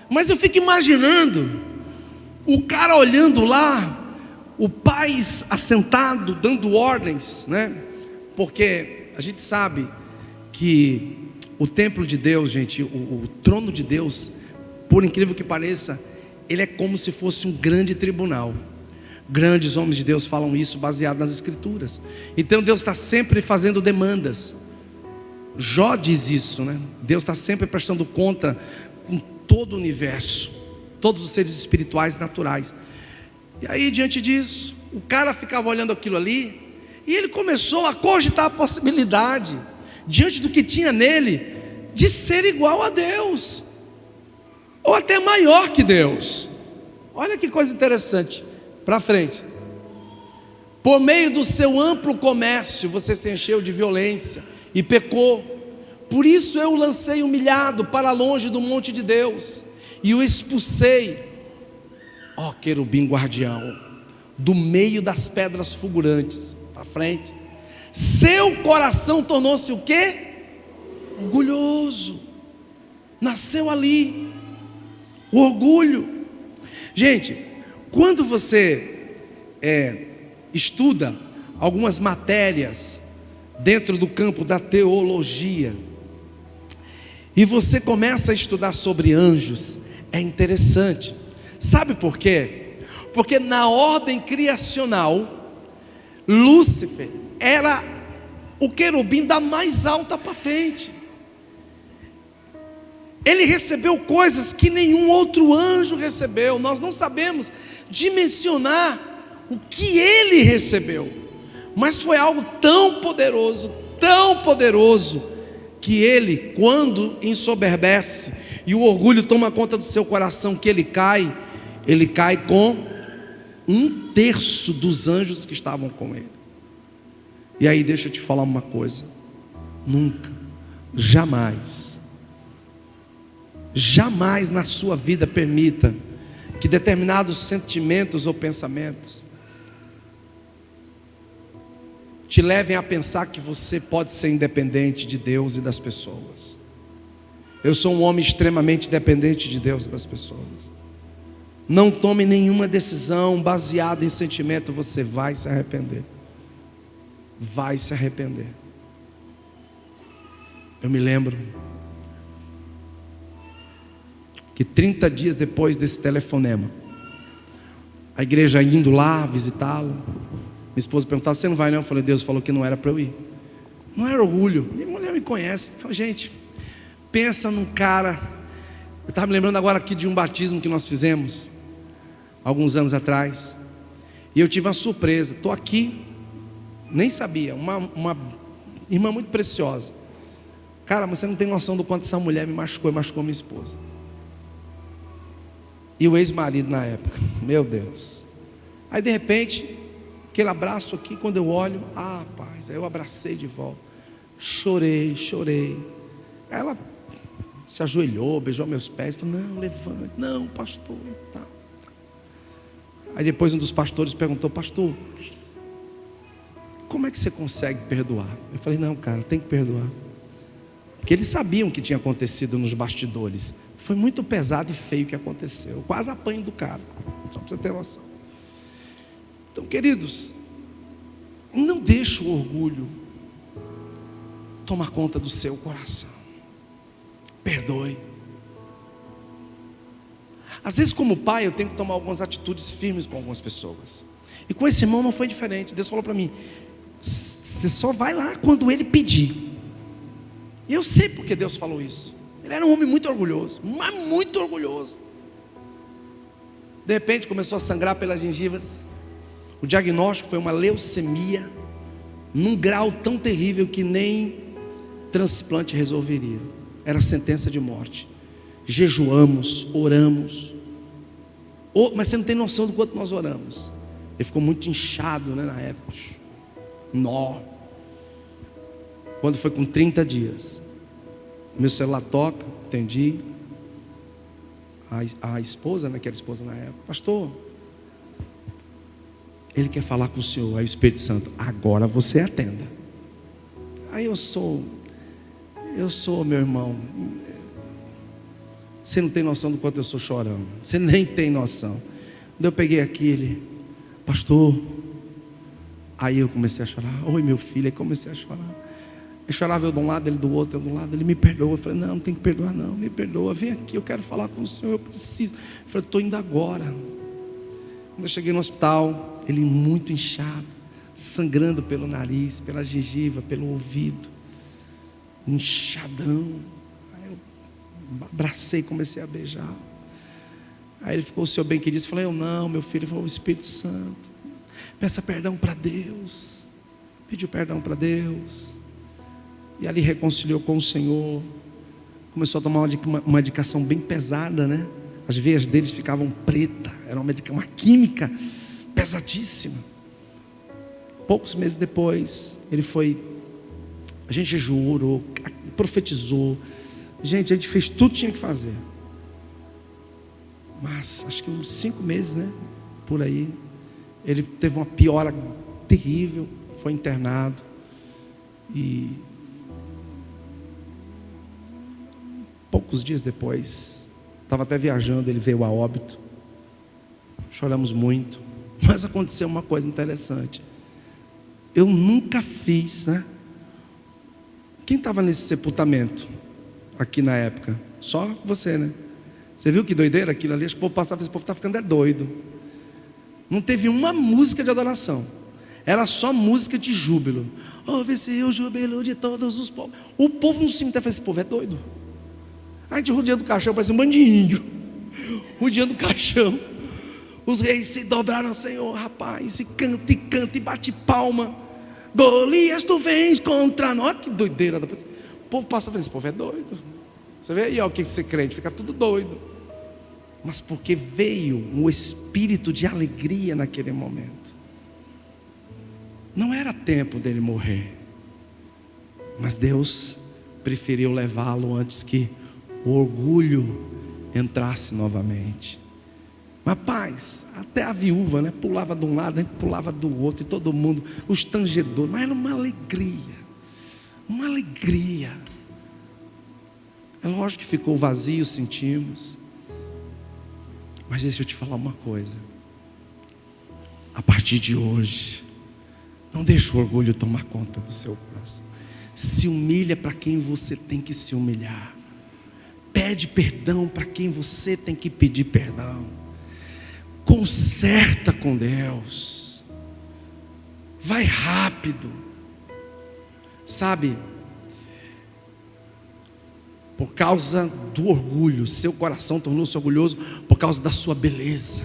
Mas eu fico imaginando o cara olhando lá, o pai assentado, dando ordens, né? Porque a gente sabe que o templo de Deus, gente, o trono de Deus, por incrível que pareça, ele é como se fosse um grande tribunal. Grandes homens de Deus falam isso baseado nas escrituras. Então Deus está sempre fazendo demandas. Jó diz isso, né? Deus está sempre prestando conta com todo o universo, todos os seres espirituais e naturais. E aí, diante disso, o cara ficava olhando aquilo ali, e ele começou a cogitar a possibilidade, diante do que tinha nele, de ser igual a Deus, ou até maior que Deus. Olha que coisa interessante, para frente. Por meio do seu amplo comércio, você se encheu de violência e pecou. Por isso eu o lancei humilhado para longe do monte de Deus, e o expulsei, ó querubim guardião, do meio das pedras fulgurantes. Para frente. Seu coração tornou-se o quê? Orgulhoso. Nasceu ali o orgulho. Gente, quando você estuda algumas matérias dentro do campo da teologia, e você começa a estudar sobre anjos, é interessante. Sabe por quê? Porque na ordem criacional, Lúcifer era o querubim da mais alta patente. Ele recebeu coisas que nenhum outro anjo recebeu. Nós não sabemos dimensionar o que ele recebeu, mas foi algo tão poderoso, que ele, quando ensoberbece e o orgulho toma conta do seu coração, que ele cai com 1/3 dos anjos que estavam com ele. E aí deixa eu te falar uma coisa: nunca, jamais na sua vida permita que determinados sentimentos ou pensamentos te levem a pensar que você pode ser independente de Deus e das pessoas. Eu sou um homem extremamente dependente de Deus e das pessoas. Não tome nenhuma decisão baseada em sentimento, você vai se arrepender. Vai se arrepender. Eu me lembro que 30 dias depois desse telefonema, a igreja indo lá visitá-lo, minha esposa perguntava: você não vai não? Eu falei: Deus falou que não era para eu ir. Não era orgulho, minha mulher me conhece. Eu falei: gente, pensa num cara. Eu estava me lembrando agora aqui de um batismo que nós fizemos alguns anos atrás, e eu tive uma surpresa. Estou aqui, nem sabia, uma irmã muito preciosa. Cara, mas você não tem noção do quanto essa mulher me machucou e machucou minha esposa. E o ex-marido na época, meu Deus. Aí de repente, aquele abraço aqui, quando eu olho, rapaz, aí eu abracei de volta, chorei. Aí ela se ajoelhou, beijou meus pés, falou: não, levante, não, pastor, tá. Aí depois um dos pastores perguntou: pastor, como é que você consegue perdoar? Eu falei: não, cara, tem que perdoar. Porque eles sabiam o que tinha acontecido nos bastidores. Foi muito pesado e feio o que aconteceu. Eu quase apanho do cara, só para você ter noção. Então, queridos, não deixe o orgulho tomar conta do seu coração. Perdoe. Às vezes, como pai, eu tenho que tomar algumas atitudes firmes com algumas pessoas. E com esse irmão não foi diferente. Deus falou para mim: você só vai lá quando ele pedir. E eu sei porque Deus falou isso. Ele era um homem muito orgulhoso, mas muito orgulhoso. De repente começou a sangrar pelas gengivas. O diagnóstico foi uma leucemia, num grau tão terrível que nem transplante resolveria. Era sentença de morte. Jejuamos, oramos. Mas você não tem noção do quanto nós oramos. Ele ficou muito inchado, né, na época. Nó. Quando foi com 30 dias, meu celular toca, atendi. A esposa, né, que era esposa na época: pastor, ele quer falar com o senhor. Aí o Espírito Santo: agora você atenda. Aí eu sou, meu irmão, você não tem noção do quanto eu sou chorão. Você nem tem noção. Quando eu peguei aquele: pastor. Aí eu comecei a chorar. Oi, meu filho. Aí comecei a chorar. Eu chorava, eu de um lado, ele do outro, eu de um lado. Ele: me perdoa. Eu falei: não tem que perdoar não, me perdoa. Vem aqui, eu quero falar com o senhor, eu preciso. Eu falei: estou indo agora. Quando eu cheguei no hospital, ele muito inchado, sangrando pelo nariz, pela gengiva, pelo ouvido. inchadão. Aí eu abracei, comecei a beijar. Aí ele ficou, o senhor bem que disse? Eu falei, eu não, meu filho. Ele falou, o Espírito Santo. Peça perdão para Deus. Pediu perdão para Deus. E ali reconciliou com o Senhor. Começou a tomar uma medicação bem pesada, né? As veias deles ficavam pretas. Era uma química pesadíssima. Poucos meses depois, ele foi. A gente jejuou, orou, profetizou. Gente, a gente fez tudo que tinha que fazer. Mas acho que uns 5 meses, né? Por aí, ele teve uma piora terrível. Foi internado. E poucos dias depois, estava até viajando, ele veio a óbito. Choramos muito. Mas aconteceu uma coisa interessante. Eu nunca fiz, né? Quem estava nesse sepultamento aqui na época? Só você, né? Você viu que doideira aquilo ali? Acho que o povo passava, esse povo está ficando doido. Não teve uma música de adoração. Era só música de júbilo. Ouve-se o júbilo de todos os povos. O povo no cemitério falou, esse povo é doido. A gente rodeando o caixão, parece um bando de índio. Rodeando o caixão. Os reis se dobraram ao Senhor, rapaz. E canta e bate palma. Golias, tu vens contra nós. Olha que doideira. O povo passa falando, esse povo é doido. Você vê aí, ó, o que você crente, fica tudo doido. Mas porque veio um espírito de alegria naquele momento. Não era tempo dele morrer. Mas Deus preferiu levá-lo antes que o orgulho entrasse novamente. Mas paz, até a viúva, né, pulava de um lado, a gente pulava do outro, e todo mundo, os tangedores, mas era uma alegria. Uma alegria. É lógico que ficou vazio, sentimos. Mas deixa eu te falar uma coisa. A partir de hoje, não deixe o orgulho tomar conta do seu coração. Se humilha para quem você tem que se humilhar. Pede perdão para quem você tem que pedir perdão. Conserta com Deus. Vai rápido. Sabe? Por causa do orgulho, seu coração tornou-se orgulhoso por causa da sua beleza.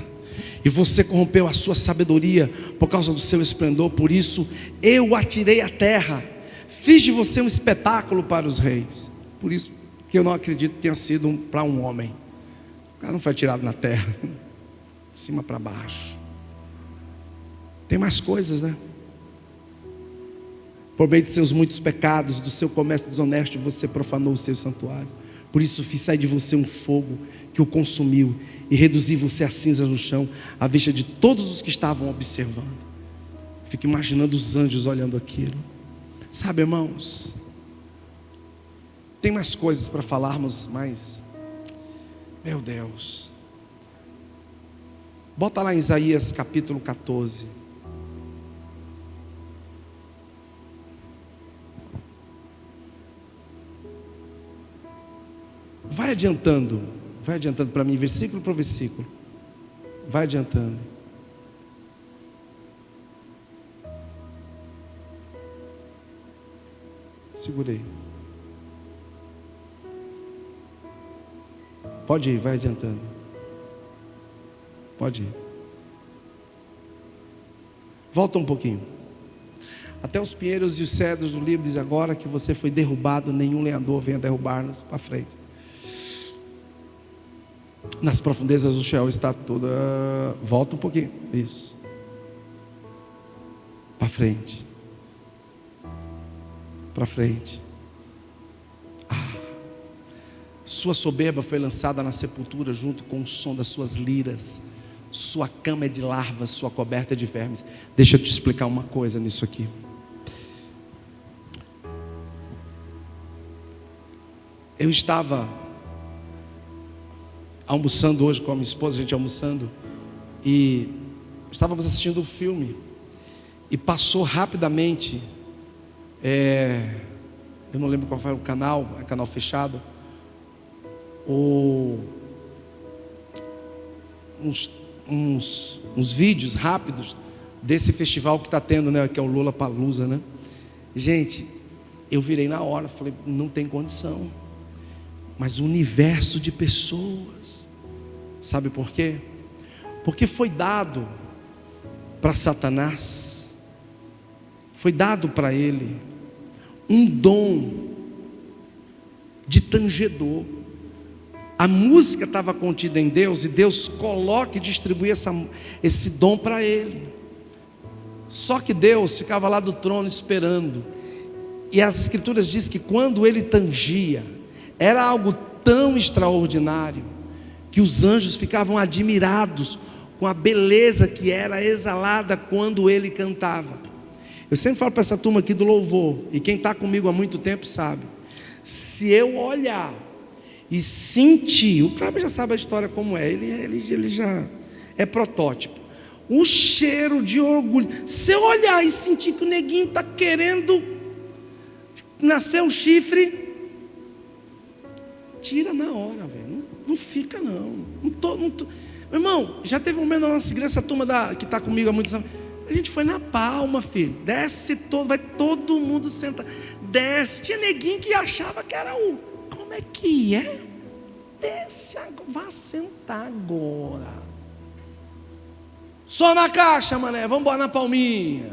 E você corrompeu a sua sabedoria por causa do seu esplendor. Por isso eu o atirei à terra. Fiz de você um espetáculo para os reis. Por isso que eu não acredito que tenha sido para um homem. O cara não foi atirado na terra, de cima para baixo. Tem mais coisas, né? Por meio de seus muitos pecados, do seu comércio desonesto, você profanou o seu santuário. Por isso fiz sair de você um fogo que o consumiu e reduzi você a cinzas no chão, à vista de todos os que estavam observando. Fico imaginando os anjos olhando aquilo. Sabe, irmãos, tem mais coisas para falarmos, mas, meu Deus, bota lá em Isaías capítulo 14. Vai adiantando para mim, versículo por versículo. Vai adiantando. Segurei. Pode ir, vai adiantando. Pode ir. Volta um pouquinho. Até os pinheiros e os cedros do Líbano, agora que você foi derrubado, nenhum lenhador venha derrubar-nos para frente. Nas profundezas do Sheol está toda. Volta um pouquinho. Isso. Para frente. Para frente. Sua soberba foi lançada na sepultura junto com o som das suas liras. Sua cama é de larvas, sua coberta é de vermes. Deixa eu te explicar uma coisa nisso aqui. Eu estava almoçando hoje com a minha esposa, a gente almoçando, e estávamos assistindo o filme, e passou rapidamente, eu não lembro qual foi o canal, é canal fechado, uns vídeos rápidos desse festival que está tendo, né, que é o Lollapalooza, né? Gente, Eu virei na hora, falei, não tem condição. Mas o universo de pessoas, sabe por quê? Porque foi dado para Satanás, foi dado para ele um dom de tangedor. A música estava contida em Deus, e Deus coloca e distribui esse dom para ele. Só que Deus ficava lá do trono esperando, e as escrituras dizem que quando ele tangia, era algo tão extraordinário, que os anjos ficavam admirados com a beleza que era exalada quando ele cantava. Eu sempre falo para essa turma aqui do louvor, e quem está comigo há muito tempo sabe, se eu olhar e sentir, o Cláudio já sabe a história como é, ele já é protótipo, o cheiro de orgulho, se eu olhar e sentir que o neguinho está querendo nascer um chifre, tira na hora, velho. Não fica não. Meu irmão, já teve um momento na nossa igreja, essa turma que está comigo há muitos anos, a gente foi na palma, filho. Desce todo, vai todo mundo sentar. Desce. Tinha neguinho que achava que era o. Como é que é? Desce agora. Vá sentar agora. Só na caixa, mané. Vamos embora na palminha.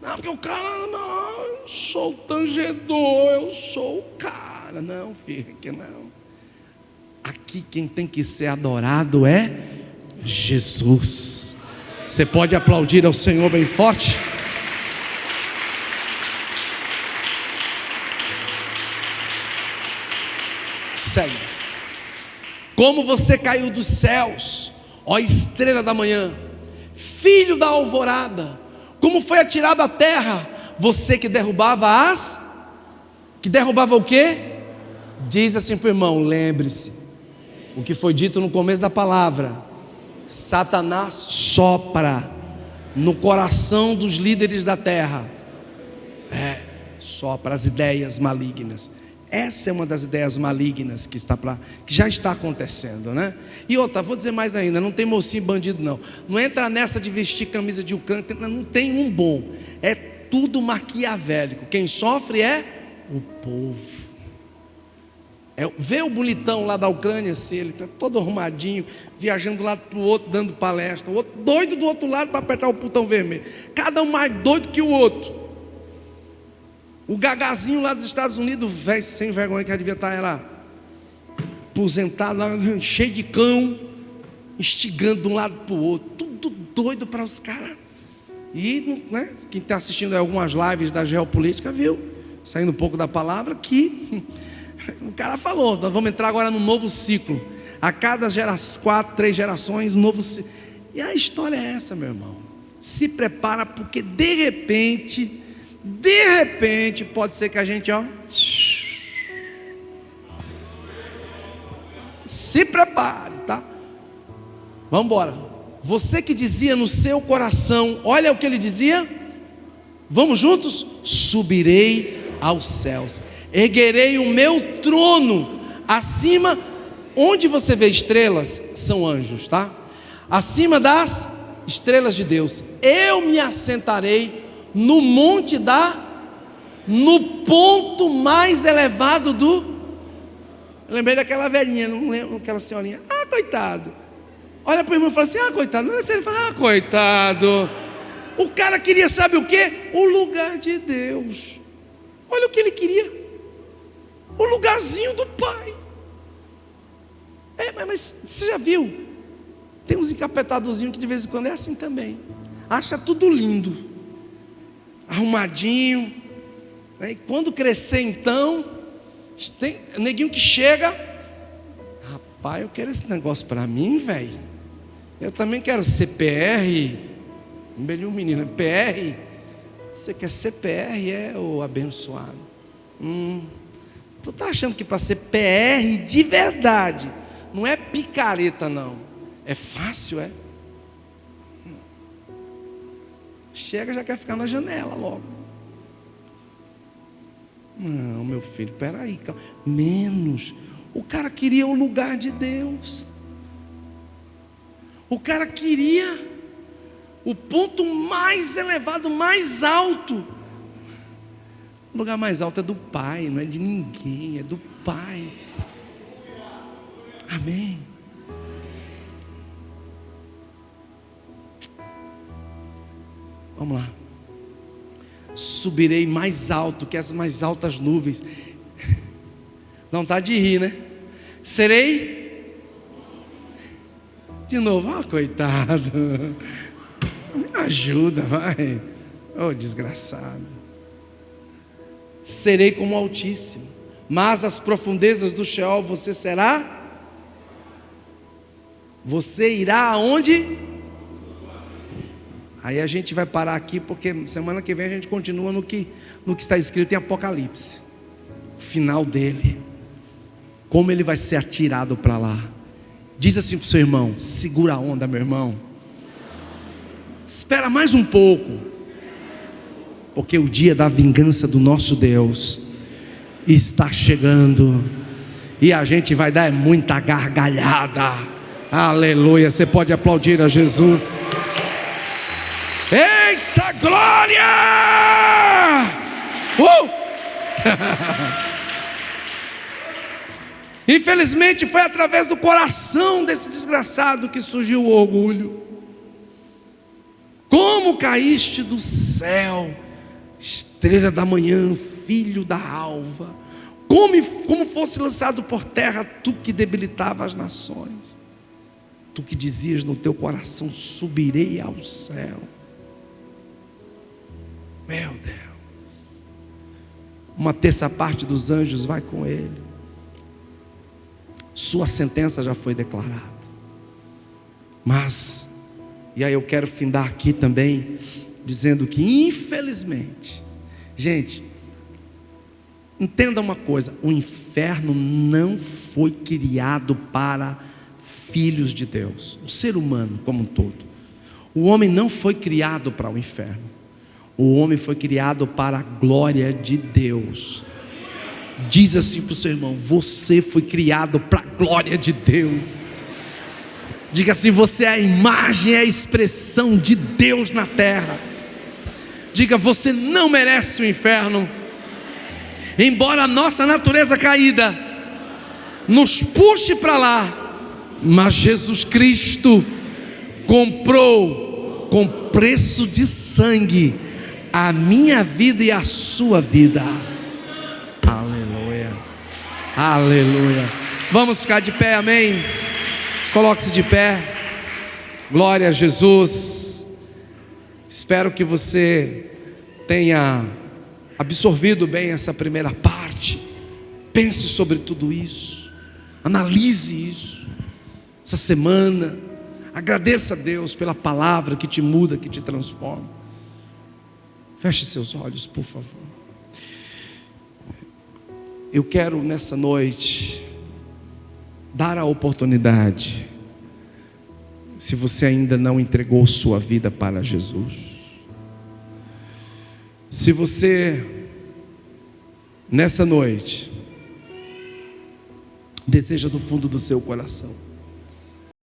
Não, porque o cara, não, eu sou o tangedor, eu sou o cara. Não, filho, que não. Aqui quem tem que ser adorado é Jesus. Você pode aplaudir ao Senhor bem forte? Segue. Como você caiu dos céus, ó estrela da manhã, filho da alvorada, como foi atirado à terra, você que derrubava o quê? Diz assim para o irmão, lembre-se, o que foi dito no começo da palavra, Satanás sopra no coração dos líderes da terra, sopra as ideias malignas. Essa é uma das ideias malignas que já está acontecendo, né? E outra, vou dizer mais ainda, não tem mocinho bandido não. Não entra nessa de vestir camisa de Ucrânia, não tem um bom. É tudo maquiavélico. Quem sofre é o povo. Vê o bonitão lá da Ucrânia, assim, ele está todo arrumadinho, viajando de um lado para o outro, dando palestra. O outro doido do outro lado para apertar o botão vermelho. Cada um mais doido que o outro. O gagazinho lá dos Estados Unidos, velho, sem vergonha, que devia estar lá, aposentado, lá, cheio de cão, instigando de um lado para o outro. Tudo doido para os caras. E, né, quem está assistindo algumas lives da geopolítica viu, saindo um pouco da palavra, que o cara falou, nós vamos entrar agora num novo ciclo. A cada 4, 3 gerações, um novo ciclo. E a história é essa, meu irmão. Se prepara, porque de repente, pode ser que a gente, se prepare, tá? Vamos embora. Você que dizia no seu coração, olha o que ele dizia. Vamos juntos? Subirei aos céus, erguerei o meu trono acima. Onde você vê estrelas, são anjos, tá? Acima das estrelas de Deus, eu me assentarei no monte no ponto mais elevado eu lembrei daquela velhinha, não lembro, aquela senhorinha, coitado, olha para o irmão e fala assim, coitado, não é sério, ele fala, coitado, o cara queria, sabe o que? O lugar de Deus. Olha o que ele queria, o lugarzinho do Pai. Mas você já viu? Tem uns encapetadozinhos que de vez em quando é assim também. Acha tudo lindo, arrumadinho, né? E quando crescer então, tem neguinho que chega, rapaz, eu quero esse negócio para mim, velho. Eu também quero CPR. Um menino, PR. Você quer CPR, ô abençoado? Tu tá achando que para ser PR de verdade não é picareta não, é fácil, é? Chega, já quer ficar na janela logo. Não, meu filho, peraí, calma. Menos. O cara queria o lugar de Deus. O cara queria o ponto mais elevado, mais alto. O lugar mais alto é do Pai, não é de ninguém, é do Pai. Amém. Vamos lá. Subirei mais alto que as mais altas nuvens. Não está de rir, né? Serei. De novo, coitado. Me ajuda, vai. Desgraçado. Serei como o Altíssimo, mas as profundezas do Sheol você será. Você irá aonde? Aí a gente vai parar aqui, porque semana que vem a gente continua no que está escrito em Apocalipse. O final dele. Como ele vai ser atirado para lá. Diz assim para o seu irmão: segura a onda, meu irmão. Espera mais um pouco. Porque o dia da vingança do nosso Deus está chegando. E a gente vai dar muita gargalhada. Aleluia. Você pode aplaudir a Jesus. Eita glória! Infelizmente foi através do coração desse desgraçado que surgiu o orgulho. Como caíste do céu, estrela da manhã, filho da alva, como fosse lançado por terra, tu que debilitava as nações, tu que dizias no teu coração: subirei ao céu. Meu Deus, uma terça parte dos anjos vai com ele. Sua sentença já foi declarada. Mas, e aí eu quero findar aqui também, dizendo que infelizmente, gente, entenda uma coisa: o inferno não foi criado para filhos de Deus, o ser humano como um todo. O homem não foi criado para o inferno. O homem foi criado para a glória de Deus. Diz assim para o seu irmão: você foi criado para a glória de Deus. Diga assim: você é a imagem, é a expressão de Deus na terra. Diga: você não merece o inferno. Embora a nossa natureza caída nos puxe para lá, mas Jesus Cristo comprou com preço de sangue a minha vida e a sua vida. Aleluia, aleluia. Vamos ficar de pé, amém? Coloque-se de pé. Glória a Jesus. Espero que você tenha absorvido bem essa primeira parte. Pense sobre tudo isso, analise isso essa semana. Agradeça a Deus pela palavra que te muda, que te transforma. Feche seus olhos, por favor. Eu quero nessa noite dar a oportunidade, se você ainda não entregou sua vida para Jesus, se você nessa noite deseja do fundo do seu coração